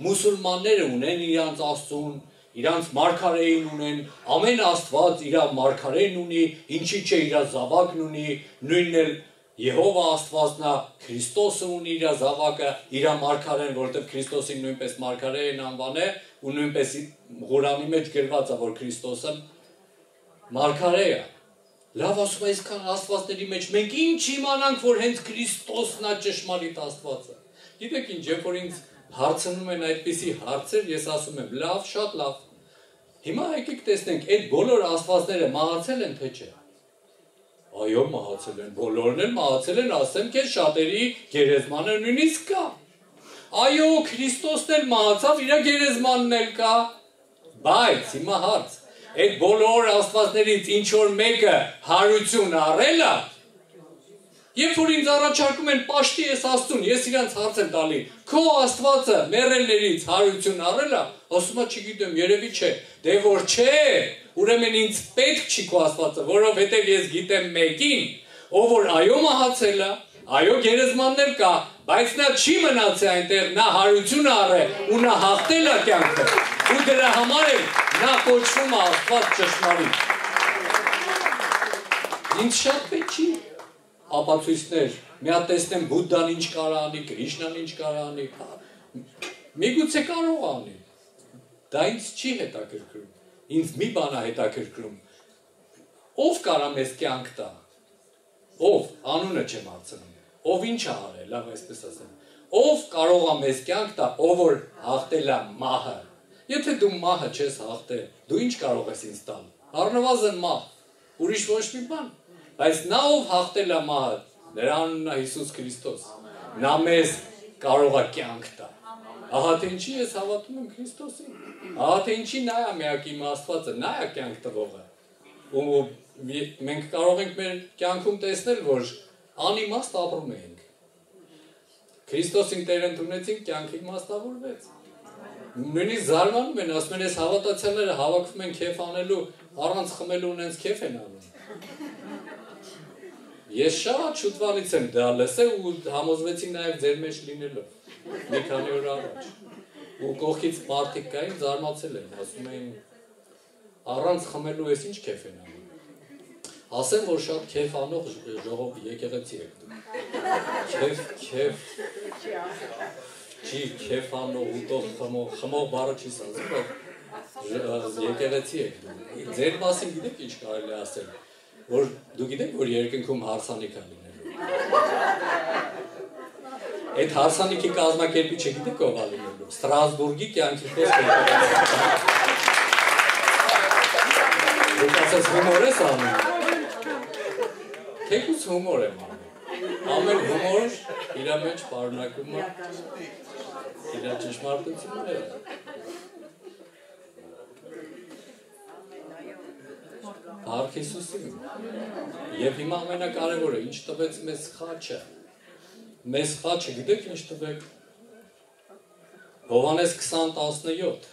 մուսուլմանները ունեն իրանց աստծուն, իրանց մարգարեին ունեն, ամեն աստված իր մարգարեն ունի, ինչի՞ չէ իր զավակն ունի, նույնն էլ Եհովա աստվածն է, Քրիստոսը ունի իր զավակը, իր մարգարեն, որովհետև Քրիստոսին նույնպես մարգարե են անվանել, ու նույնպես Ղուրանի մեջ գրված է, որ Քրիստոսը մարգարե է։ Լավ ասում է, այսքան աստվածների մեջ մենք ինչ իմանանք, որ հենց Քրիստոսն է ճշմարիտ աստվածը։ Գիտեք ինչ, երբ որ ինձ հարցնում են այդպիսի հարցեր, ես ասում եմ, լավ, շատ լավ։ Հիմա եկեք տեսնենք, այդ բոլոր աստվածները մահացել են թե չէ։ Այո, մահացել են, բոլորն էլ մահացել են, ասեմ քեզ շատերի գերեզմանը նույնիսկ կա։ Այո, Քրիստոսն էլ մահացավ, իր գերեզմանն էլ կա։ Բայց հիմա հարց, այդ բոլոր աստվածներից ինչ որ մեկը հարություն առել է, երբ որ ինձ առաջարկում են պաշտի ես Աստծուն, ես իրանց հարց եմ տալի, քո Աստվածը մեռելներից հարություն առել է, ասում է չգիտեմ, երևի չէ, դե որ չէ, ուրեմն ինձ պետք չի քո Աստվածը, որովհետև ես գիտեմ մեկին, ով որ այո մահացել է, այո գերեզմանն էլ կա, բայց նա չի մնացել այնտեղ, նա հարություն առել ու նա հաղթել է կյանքը, ու դրա համար էլ նա կոչվում է Աստված ճշմարիտ։ Ինձ շատ պետք չի ապացույցներ, մի հատ տեսնեմ Բուդդան ինչ կարա անի, Կրիշնան ինչ կարա անի, միգուցե կարող անի, դա ինձ չի հետաքրքրում, ինձ մի բան է հետաքրքրում, ով կարա մեզ կյանք տա, ով, անունը չեմ հարցնում, ով ինչ է արել, լավ այսպես ասեմ, ով կարող է մեզ կյանք տա, ով որ հաղթել է մահը, եթե դու մահը չես հաղթել, դու ինչ կարող ես ինձ տալ, առնվազն մահ, ուրիշ ոչ մի բան, բայց նա ով հաղթել է մահը, նրա անունն է Հիսուս Քրիստոս, նա մեզ կարող է կյանք տա, ահա թե ինչի ես հավատում եմ Քրիստոսին, ահա թե ինչի նա է միակ իմ Աստվածը, նա է կյանք տվողը, ու մենք կարող ենք մեր կյանքում տեսնել, որ անիմաստ ապրում ենք, Քրիստոսին Տեր ընդունեցինք, կյանքը իմաստավորվեց, նույնիսկ զարմանում են, ասում են, այս հավատացյալները հավաքվում են քեֆ անելու, առանց խմելու ունենց քեֆ են անում։ Ես շատ շուտվանից եմ դա լսել ու համոզվեցի նաև ձեր մեջ լինելով, մի քանի օր առաջ, ու կողքից մարդիկ կային, զարմացել են, ասում էին, առանց խմելու ես ինչ քեֆ են անում։ Ասեմ, որ շատ քեֆ անող ժողով եկեղեցի եք դու։ Քեֆ, չի քեֆ անող, ուտող, խմող բառը չի ասում, բայց եկեղեցի եք դու։ Ձեր մասին գիտեք ինչ կարելի է ասել, որ դու գիտեք, որ երկնքում հարսանիք է լինելու։ Այդ հարսանիքի կազմակերպիչը գիտեք ով է լինելու։ Ստրասբուրգի կյանքի խոսքը։ Դուք ասես հումոր ես անում։ Թեկուզ հումոր եմ անում։ Ամեն հումոր իր մեջ պարունակում է իր ճշմարտությունները։ Փառք Հիսուսին։ Եվ հիմա ամենակարևորը, ինչ տվեց մեզ խաչը։ Մեզ խաչը գիտեք ինչ տվեք։ Հովհաննես 20:17։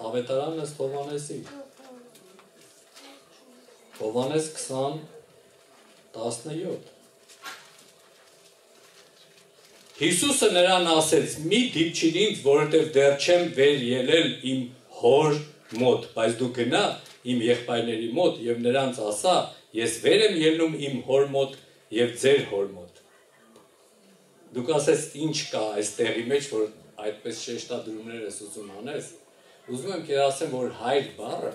Ավետարանն ըստ Հովհաննեսի։ Հովհաննես 20:17։ Հիսուսը նրան ասեց. «Մի դիպչիր ինձ, որովհետև դեռ չեմ վեր ելել իմ հոր մոտ, բայց դու գնա իմ եղբայրների մոտ եւ նրանց ասա. ես վեր եմ ելնում իմ հոր մոտ եւ ձեր հոր մոտ»։ Դուք ասես ինչ կա այս տեղի մեջ, որ այդպես շեշտադրումներ ես ուզում անես։ Ուզում եմ քեզ ասեմ, որ հայր բառը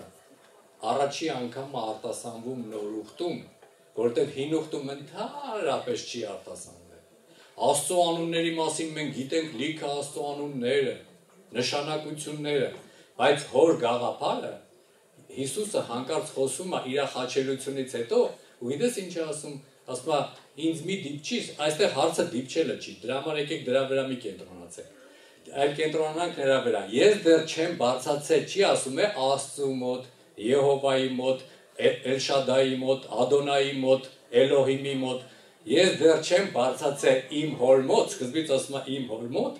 առաջի անգամ արտասանվում նոր ուխտում, որտեղ հին ուխտում ընդհանրապես չի արտասանվում։ Աստծո անունների մասին մենք գիտենք լիքը Աստծո անունները, նշանակությունները, բայց հոր գաղափարը Հիսուսը հանկարծ խոսում է իր խաչելությունից հետո, ու գիտես ինչ է ասում, ասում է ինձ մի դիպչիր, այստեղ հարցը դիպչելը չի, դրա համար եկեք դրա վրա մի կենտրոնացեք։ Այլ կենտրոնանանք նրա վրա։ Ես դեռ չեմ բարձացել, չի ասում է Աստծու մոտ, Եհովայի մոտ, Էլշադայի մոտ, Ադոնայի մոտ, Էլոհիմի մոտ։ Ես դեռ չեմ բարձացել իմ հոր մոտ, սկզբից ասում է իմ հոր մոտ,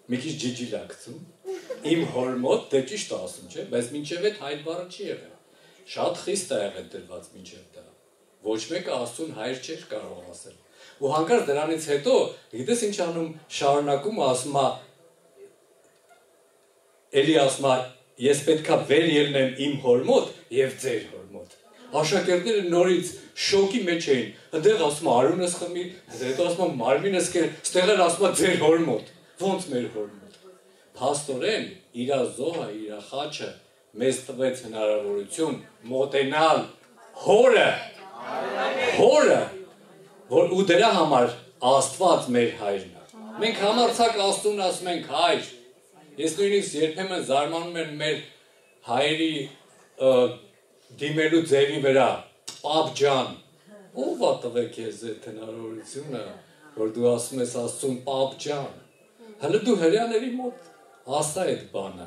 մի քիչ ջիջիլ է գցում, իմ հոր մոտ, դե ճիշտ է ասում, չէ, բայց մինչև այդ հայր բառը չի եղել։ Շատ խիստ է եղել դրված մինչև դա։ Ոչ մեկը Աստծուն հայր չէր կարող ասել։ Ու հանկարծ դրանից հետո, գիտես ինչ անում, շարունակում ասում է, էլի ասում է, ես պետքա վեր ելնեմ իմ հոր մոտ եւ ձեր հոր մոտ։ Աշակերտները նորից շոկի մեջ էին։ Այնտեղ ասում է արյունս խմի, հետո ասում է մարմինս կեր, ստեղ էլ ասում է ձեր հոր մոտ։ Ոնց մեր հոր մոտ։ Փաստորեն իր զոհը, իր խաչը մեզ տվեց հնարավորություն մոտենալ հորը, որ ու դրա համար Աստված մեր հայրն է։ Մենք համարձակ Աստծուն ասում ենք հայր։ Ես նույնիսկ երբեմն զարմանում եմ մեր հայերի դիմելու ձևի վրա, պապ ջան, ով է տվել քեզ այդ հնարավորությունը, որ դու ասում ես Աստծուն պապ ջան, հələ դու հրեաների մոտ ասա այդ բանը։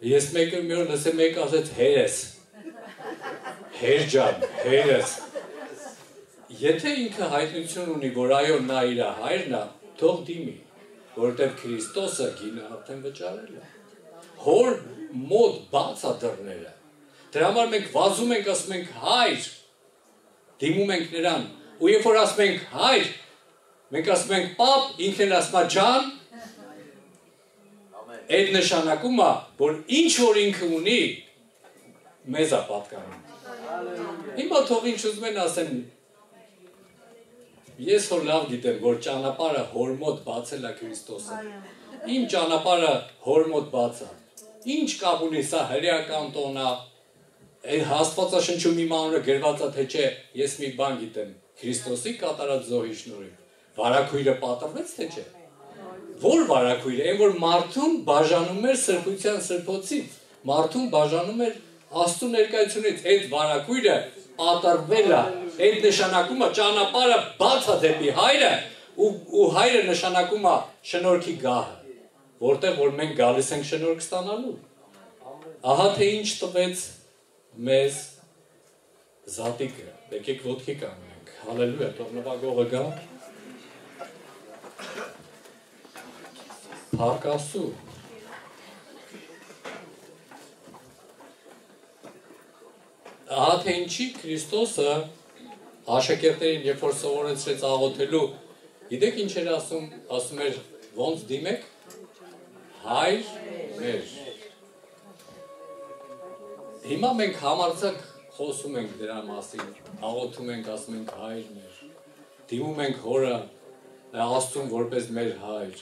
Ես մեկը մի օր լսեմ մեկ ասեց հերես, հեր ջան, հերես։ Եթե ինքը հայտնություն ունի, որ այո նա իր հայրն է, թող դիմի, որովհետև Քրիստոսը գինը արդեն վճարել է։ Հոր մոտ բաց է դռները։ Դրա համար մենք վազում ենք, ասում ենք հայր, դիմում ենք նրան, ու երբ որ ասում ենք հայր, մենք ասում ենք պապ, ինքն էլ ասում է ջան, այդ նշանակում է, որ ինչ որ ինքը ունի, մեզ է պատկանում։ Հիմա թող ինչ ուզում են ասեն, ես հոր լավ գիտեմ, որ ճանապարհը հոր մոտ բացել է Քրիստոսը։ Իմ ճանապարհը հոր մոտ բաց է։ Ինչ կապ ունի սա հրեական տոն է, Աստվածաշնչում իմ անունը գրված է թե չէ, ես մի բան գիտեմ, Քրիստոսի կատարած զոհի շնորհիվ։ Վարագույրը պատրվեց թե չէ։ Որ վարագույրը, այն որ մարդուն բաժանում էր սրբության սրբոցից, մարդուն բաժանում էր Աստծո ներկայությունից, այդ վարագույրը պատրվել է, այդ նշանակում է ճանապարհը բաց է դեպի հայրը, ու հայրը նշանակում է շնորհքի գահը, որտեղ որ մենք գալիս ենք շնորհք ստանալու։ Ահա թե ինչ տվեց մեզ զատիկը, եկեք ոտքի կանգնենք, հալելույա, թող նվագողը գա, փառք Աստծու։ Ահա թե ինչի Քրիստոսը աշակերտներին երբ որ սովորեցրեց աղոթելու, գիտեք ինչ էր ասում, ասում էր ոնց դիմեք, հայր մեր։ Հիմա մենք համարձակ խոսում ենք դրա մասին, աղոթում ենք, ասում ենք հայր մեր, դիմում ենք հորը, Աստծուն որպես մեր հայր,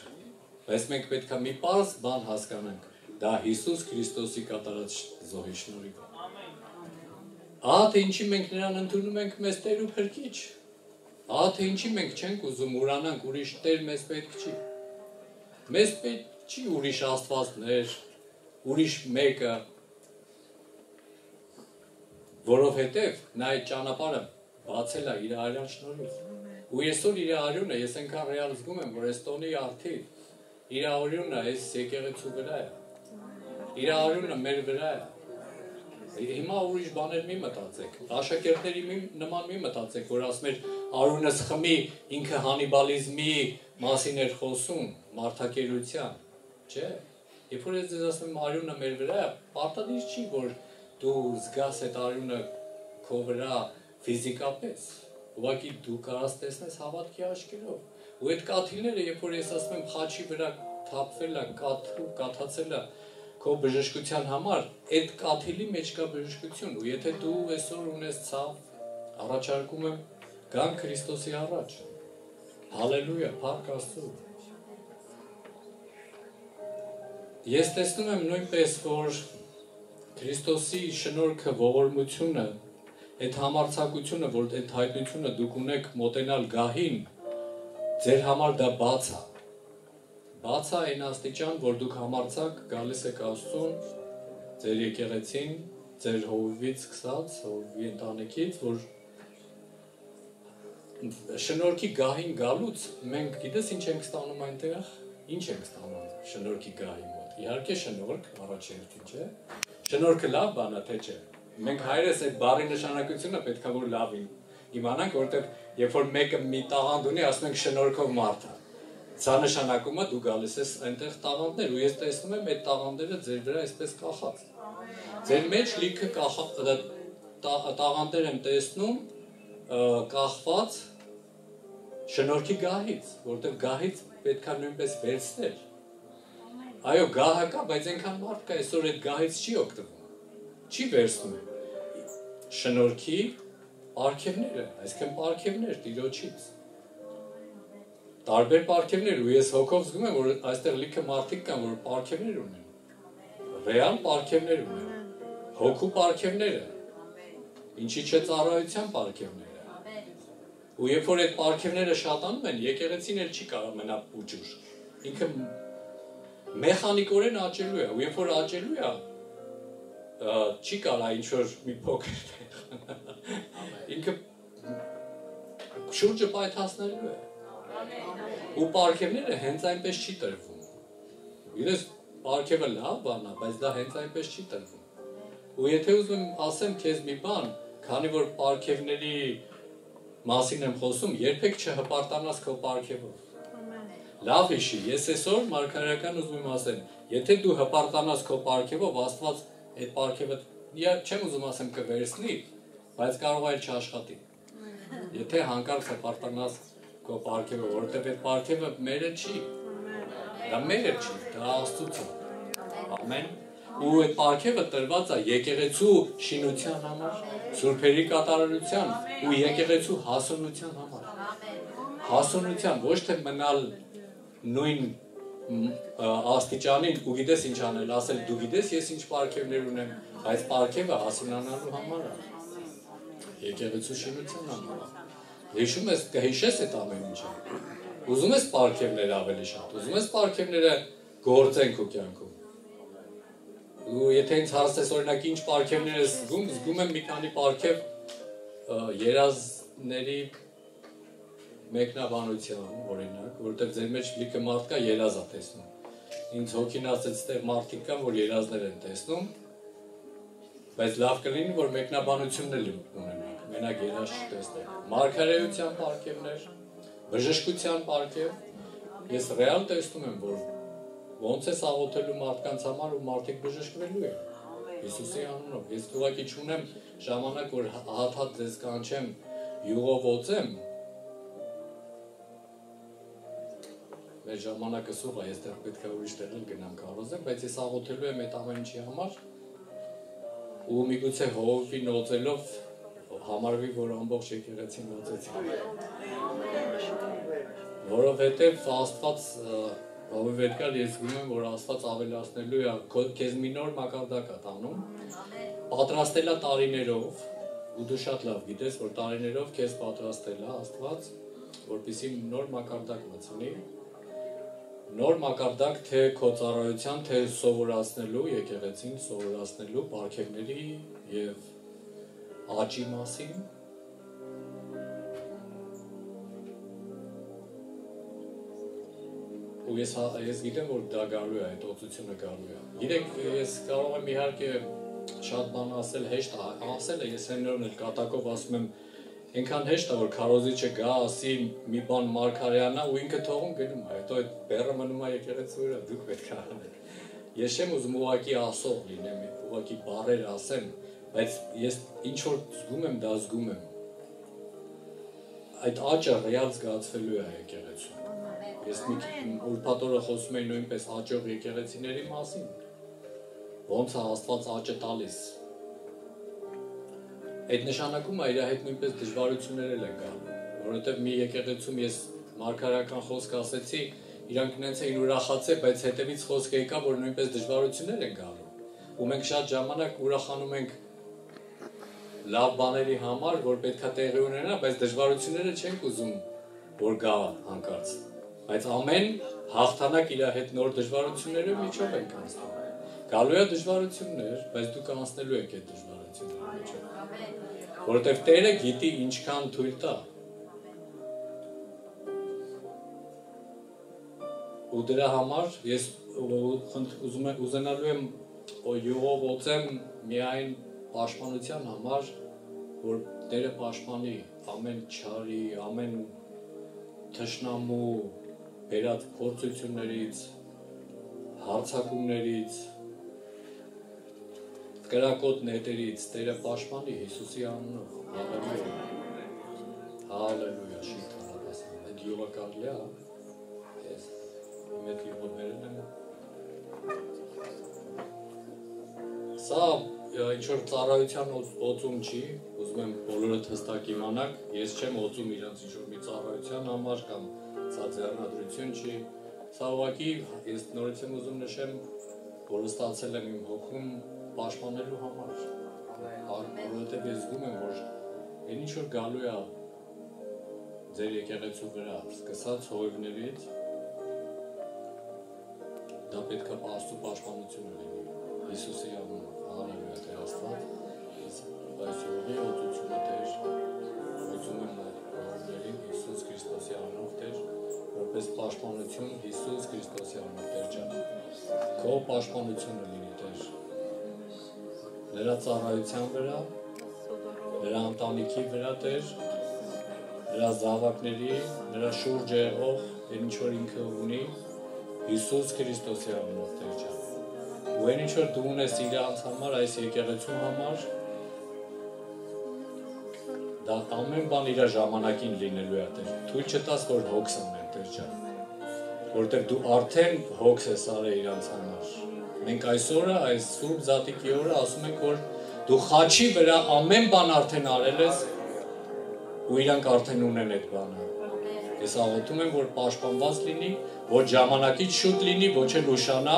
բայց մենք պետք է մի պարզ բան հասկանանք, դա Հիսուս Քրիստոսի կատարած զոհի շնորհիվ է։ Ահա թե ինչի մենք նրան ընդունում ենք մեզ Տեր ու Փրկիչ, ահա թե ինչի մենք չենք ուզում ուրանանք, ուրիշ Տեր մեզ պետք չի։ Մեզ պետք չի ուրիշ աստվածներ, ուրիշ մեկը, որովհետև նա այդ ճանապարհը բացել է իր արյան շնորհիվ։ Ու այսօր իր արյունը, ես այնքան ռեալ զգում եմ, որ այս տոնի արդի իր արյունը այս եկեղեցու վրա է։ Իր արյունը մեր վրա է։ Հիմա ուրիշ բաներ մի մտածեք, աշակերտների նման մի մտածեք, որ ասում էր արյունս խմի, ինքը հանիբալիզմի մասին էր խոսում, մարդակերության, չէ։ Երբ որ ես ձեզ ասում եմ արյունը մեր վրա է, պարտադիր չի, որ դու զգաս այդ արյունը քո վրա ֆիզիկապես, ուղղակի դու կարաս տեսնես հավատքի աչքերով, Ու այդ կաթիլները, երբ որ ես ասում եմ խաչի վրա թափվել է, կաթացել է քո բժշկության համար, այդ կաթիլի մեջ կա բժշկություն, ու եթե դու այսօր ունես ցավ, առաջարկում եմ գան Քրիստոսի առաջ։ Հալելույա, փառք Աստծո։ Ես տեսնում եմ նույնպես, որ Քրիստոսի շնորհքը, ողորմությունը, այդ համարձակությունը, որ այդ հայտնությունը դուք ունեք մոտենալ գահին, ձեր համար դա բաց է։ Բաց է այն աստիճան, որ դուք համարձակ գալիս եք Աստծուն, ձեր եկեղեցին, ձեր հովվից սկսած, հովվի ընտանիքից, որ շնորհքի գահին գալուց մենք գիտես ինչ ենք ստանում այնտեղ, ինչ ենք ստանում շնորհքի գահի մոտ։ Իհարկե շնորհք առաջերտին, չէ՞։ Շնորհքը լավ բան է, թե չէ։ Մենք հայերս այդ բառի նշանակությունը պետք է որ լավ իմանանք, որովհետև երբ որ մեկը մի տաղանդ ունի, ասում ենք շնորհքով մարդ է։ Սա նշանակում է դու գալիս ես այնտեղ տաղանդներ, ու ես տեսնում եմ այդ տաղանդները ձեր վրա այսպես կախած։ Ձեր մեջ լիքը տաղանդներ եմ տեսնում կախված շնորհքի գահից, որտեղ գահից պետք է նույնպես վերցնել։ Այո, գահը կա, բայց այնքան մարդ կա, այսօր այդ գահից չի օգտվում, չի վերցնում շնորհքի պարգևները, այսինքն պարգևներ Տիրոջից։ Տարբեր պարգևներ, ու ես հոգով զգում եմ, որ այստեղ լիքը մարդիկ կան, որ պարգևներ ունեն, ռեալ պարգևներ ունեն, հոգու պարգևները, ինչի չէ ծառայության պարգևները։ Ու երբ որ այդ պարգևները շատանում են, եկեղեցին էլ չի կարող մնալ ուջուր։ Ինքը մեխանիկորեն աճելու է, ու երբ որ աճելու է, չի կարա ինչ-որ մի փոքր ինքը շուրջը պայթացնելու է։ Ու պարգևները հենց այնպես չի տրվում։ Իրես պարգևը լավ բան է, բայց դա հենց այնպես չի տրվում։ Ու եթե ուզում եմ ասեմ քեզ մի բան, քանի որ պարգևների մասին եմ խոսում, երբեք չհպարտանաս քո պարգևով։ Լավ հիշի, ես այսօր մարգարեական ուզում եմ ասեմ, եթե դու հպարտանաս քո պարգևով, Աստված այդ պարգևը չեմ ուզում ասեմ կվերցնի, բայց կարող է չաշխատի։ Եթե հանկարծ հպարտանաս քո պարգևը, որովհետև այդ պարգևը մերը չի։ Դա մերը չի, դա Աստծուց է։ Ամեն։ Ու այդ պարգևը տրված է եկեղեցու շինության համար, սուրբերի կատարելության ու եկեղեցու հասունության համար։ Հասունության, ոչ թե մնալ նույն աստիճանին ու գիտես ինչ անել, ասել դու գիտես ես ինչ պարգևներ ունեմ, բայց պարգևը հասունանալու համար է։ Եկեղեցու շինության համար է։ Հիշում ես, կհիշես այդ ամեն ինչը։ Ուզում ես պարգևներ ավելի շատ, ուզում ես պարգևները գործեն քո կյանքում։ Ու եթե ինձ հարցես օրինակ ինչ պարգևներ ես զգում եմ մի քանի պարգև երազների մեկնաբանության, օրինակ, որովհետև ձեր մեջ լիքը մարդ կա երազ է տեսնում։ Ինձ հոգին ասեց, այդտեղ մարդիկ կան, որ երազներ են տեսնում, բայց լավ կլինի, որ մեկնաբանություններ ունենանք, մենակ երազ չտեսնենք։ Մարգարեության պարգևներ, բժշկության պարգև, ես ռեալ տեսնում եմ, որ ոնց է աղոթելու մարդկանց համար ու մարդիկ բժշկվելու են։ Հիսուսի անունով, ես ուղղակի չունեմ ժամանակ, որ հատ-հատ ձեզ կանչեմ, յուղով օծեմ, մեր ժամանակը սուղ է, ես դեռ պետք է ուրիշ տեղել գնամ կարոզեմ, բայց ես աղոթելու եմ այդ ամեն ինչի համար ու միգուցե հովվին օծելով համարվի, որ ամբողջ եկեղեցին օծեցի։ Որովհետև Աստված հովիվ հետ կալ ես զգում եմ, որ Աստված ավելացնելու է քեզ մի նոր մակարդակ է տանում, պատրաստել է տարիներով, ու դու շատ լավ գիտես, որ տարիներով քեզ պատրաստել է Աստված, որպեսզի նոր մակարդակ մտցնի, նոր մակարդակ թե քո ծառայության, թե սովորացնելու եկեղեցին, սովորացնելու պարգևների եւ աճի մասին։ Ու ես գիտեմ, որ դա գալու է, այդ օծությունը գալու է։ Գիտեք, ես կարող եմ իհարկե շատ բան ասել, հեշտ ասել է, ես հենորն էլ կատակով ասում եմ, այնքան հեշտ է, որ քարոզիչը գա, ասի մի բան մարգարեանա ու ինքը թողում գնում է, հետո այդ բեռը մնում է եկեղեցու վրա, դուք պետք է անեք։ Ես չեմ ուզում ուղղակի ասող լինեմ, ուղղակի բառեր ասեմ, բայց ես ինչ որ զգում եմ, դա զգում եմ։ Այդ աճը ռեալ զգացվելու է եկեղեցում։ Ես մի ուրբաթ օրը խոսում էի նույնպես աճող եկեղեցիների մասին, ոնց է Աստված աճ է տալիս։ Այդ նշանակում է իր հետ նույնպես դժվարություններ են գալու, որովհետև մի եկեղեցում ես մարգարեական խոսք ասեցի, իրանք նենց էին ուրախացել, բայց հետևից խոսքը եկա, որ նույնպես դժվարություններ են գալու։ Ու մենք շատ ժամանակ ուրախանում ենք լավ բաների համար, որ պետքա տեղի ունենա, բայց դժվարությունները չենք ուզում, որ գա հանկարծ։ Բայց ամեն հաղթանակ իր հետ նոր դժվարություններով միջով ենք անցնում։ Գալու է դժվարություններ, բայց դուք անցնելու եք այդ դժվարությունների միջով։ Որովհետև Տերը գիտի ինչքան թույլ տա։ Ու դրա համար ես ուզենալու եմ յուղողոցեմ միայն պաշտպանության համար, որ Տերը պաշտպանի ամեն չարի, ամեն թշնամու բերած փորձություններից, հարցակումներից, կրակոտ նետերից Տերը պաշտպանի Հիսուսի անունով։ Հալելույա։ Հալելույա, շիթարաբասան։ Այդ յուղը կարելի է, ես իմ այդ յուղը բերել եմ։ Սա ինչ-որ ծառայության օծում չի, ուզում եմ բոլորդ հստակ իմանաք, ես չեմ օծում իրանց ինչ-որ մի ծառայության համար կամ ձեռնադրություն չի, սա ուղղակի ես նորից եմ ուզում նշեմ, որ ստացել եմ իմ հոգում պաշտպանելու համար, որովհետև ես զգում եմ, որ այն ինչ-որ գալու է ձեր եկեղեցու վրա, սկսած հովիվներից, դա պետք է Աստծո պաշտպանությունը լինի, Հիսուսի անունով, հալելույա Տեր Աստված, այս յուղի օծությունը Տեր, օծում եմ բարուներին Հիսուս Քրիստոսի անունով Տեր, որպես պաշտպանություն Հիսուս Քրիստոսի անունով Տեր ջան, քո պաշտպանությունը լինի Տեր, նրա ծառայության վրա, նրա ընտանիքի վրա Տեր, նրա զավակների, նրա շուրջը եղող, այն ինչ որ ինքը ունի, Հիսուս Քրիստոսի անունով Տեր ջան։ Ու այն ինչ որ դու ունես իրանց համար, այս եկեղեցու համար, դա ամեն բան իր ժամանակին լինելու է Տեր։ Թույլ չտաս, որ հոգս անեն Տեր ջան։ Որտեղ դու արդեն հոգս ես արել իրանց համար։ Մենք այսօրը, այս Սուրբ Զատիկի օրը ասում ենք, որ դու խաչի վրա ամեն բան արդեն արել ես ու իրանք արդեն ունեն այդ բանը։ Ես աղոթում եմ, որ պաշտպանված լինի, ոչ ժամանակից շուտ լինի, ոչ էլ ուշանա,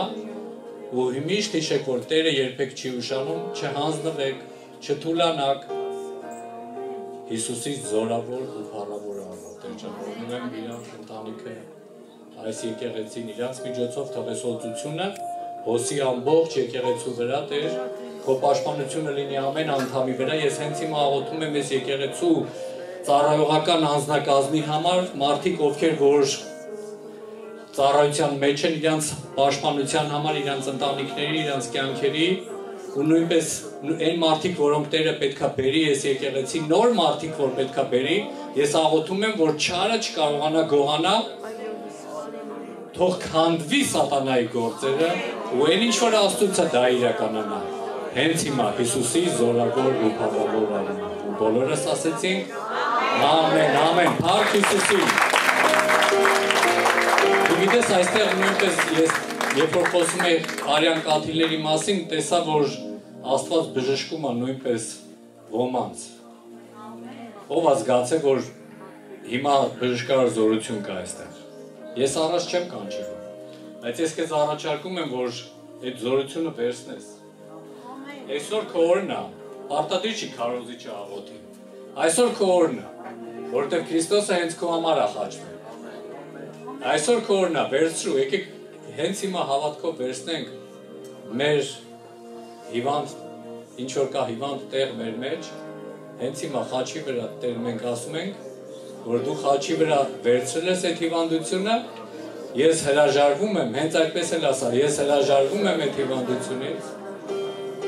ու միշտ հիշեք, որ Տերը երբեք չի ուշանում, չհանձնվեք, չթուլանաք, Հիսուսի զորավոր ու փառավոր անունով Տեր ջան, օրհնում եմ իրանք ընտանիքը, այս եկեղեցին իրանց միջոցով թողես օծությունը, հոսի ամբողջ եկեղեցու վրա Տեր, քո պաշտպանությունը լինի ամեն անդամի վրա, ես հենց հիմա աղոթում եմ այս եկեղեցու ծառայողական անձնակազմի համար, մարդիկ ովքեր որ ծառայության մեջ են իրանց պաշտպանության համար, իրանց ընտանիքների, իրանց կյանքերի, ու նույնպես այն մարդիկ, որոնք Տերը պետքա բերի այս եկեղեցի, նոր մարդիկ, որ պետքա բերի, ես աղոթում եմ, որ չարը չկարողանա գողանա, թող քանդվի սատանայի գործերը, ու այն ինչ որ Աստծուց է դա իրականանա։ Հենց հիմա Հիսուսի զորավոր ու փառավոր անունով։ Ու բոլորս ասեցինք ամեն, ամեն, փառք Հիսուսին։ Դու գիտես, այստեղ նույնպես ես երբ որ խոսում եմ արյան կաթիլների մասին, տեսա, որ Աստված բժշկում է նույնպես ոմանց։ Ով է զգացել, որ հիմա բժշկարար զորություն կա այստեղ։ Ես առաջ չեմ կանչելու, բայց ես քեզ առաջարկում եմ, որ այդ զորությունը վերցնես։ Այսօր քո օրն է, պարտադիր չի քարոզիչը աղոթի։ Այսօր քո օրն է, որովհետև Քրիստոսը հենց քո համար է խաչվել։ Այսօր քո օրն է, վերցրու, եկեք հենց հիմա հավատքով վերցնենք մեր հիվանդ, ինչ որ կա հիվանդ տեղ մեր մեջ, հենց հիմա խաչի վրա Տեր մենք ասում ենք, որ դու խաչի վրա վերցրել ես այդ հիվանդությունը, ես հրաժարվում եմ, հենց այդպես էլ ասա, ես հրաժարվում եմ այդ հիվանդությունից,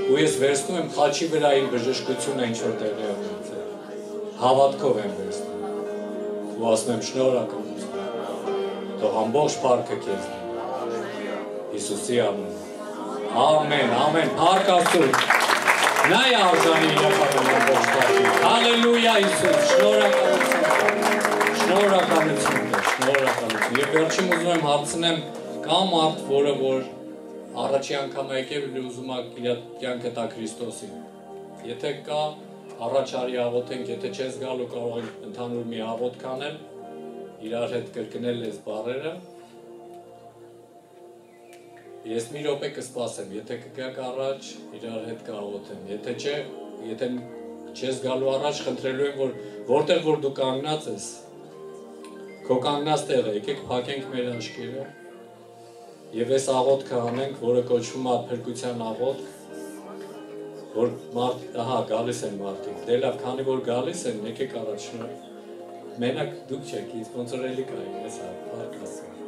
ու ես վերցնում եմ խաչի վրա իմ բժշկությունը ինչ որ տեղի ունեցել, հավատքով եմ վերցնում, ու ասում եմ շնորհակալություն, թող ամբողջ փառքը քեզ լինի, Հիսուսի անունով, ամեն, ամեն, փառք Աստծուն, նա է արժանի իրականության ամբողջ փառքի, հալելույա Հիսուս, շնորհակալություն, շնորհակալություն, շնորհակալություն շնորհակալություն։ Եվ վերջում ուզում եմ հարցնեմ, կա մարդ, որը որ առաջի անգամ եկել ու ուզում է իր կյանքը տա Քրիստոսին։ Եթե կա, առաջ արի աղոթենք, եթե չես գալու կարող ենք ընդհանուր մի աղոթք անել, իրար հետ կրկնել այս բառերը։ Ես մի րոպե կսպասեմ, եթե կգաք առաջ, իրար հետ կաղոթեմ, եթե չէ, եթե չես գալու առաջ, խնդրելու եմ, որ որտեղ որ դու կանգնած ես, քո կանգնած տեղը, եկեք փակենք մեր աչքերը եւ այս աղոթքը անենք, որը կոչվում է փրկության աղոթք, որ մարդ, ահա, գալիս են մարդիկ, դե լավ, քանի որ գալիս են, եկեք առաջ, մենակ դուք չեք, ինձ ոնց որ էլի կային, ես հարկ ասում։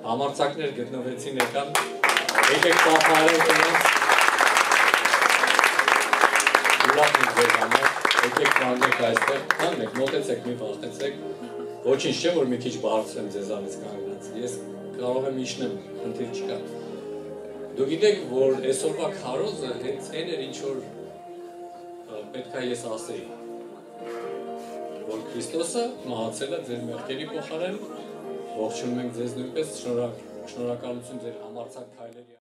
Համարձակներ գտնվեցին եկան, եկեք պահպանենք նրանց, ուրախ ինձ ձեր համար, եկեք կանգնեք այստեղ, կանգնեք, մոտեցեք, մի վախեցեք, ոչինչ չէ, որ մի քիչ բարձրեմ ձեզանից կանգնած, ես կարող եմ իջնեմ, խնդիր չկա։ Դու գիտեք, որ այսօրվա քարոզը հենց այն էր, ինչ որ պետք է ես ասեի, որ Քրիստոսը մահացել է ձեր մեղքերի փոխարեն, ողջունում ենք ձեզ նույնպես, շնորհակալություն ձեր համարձակ քայլերի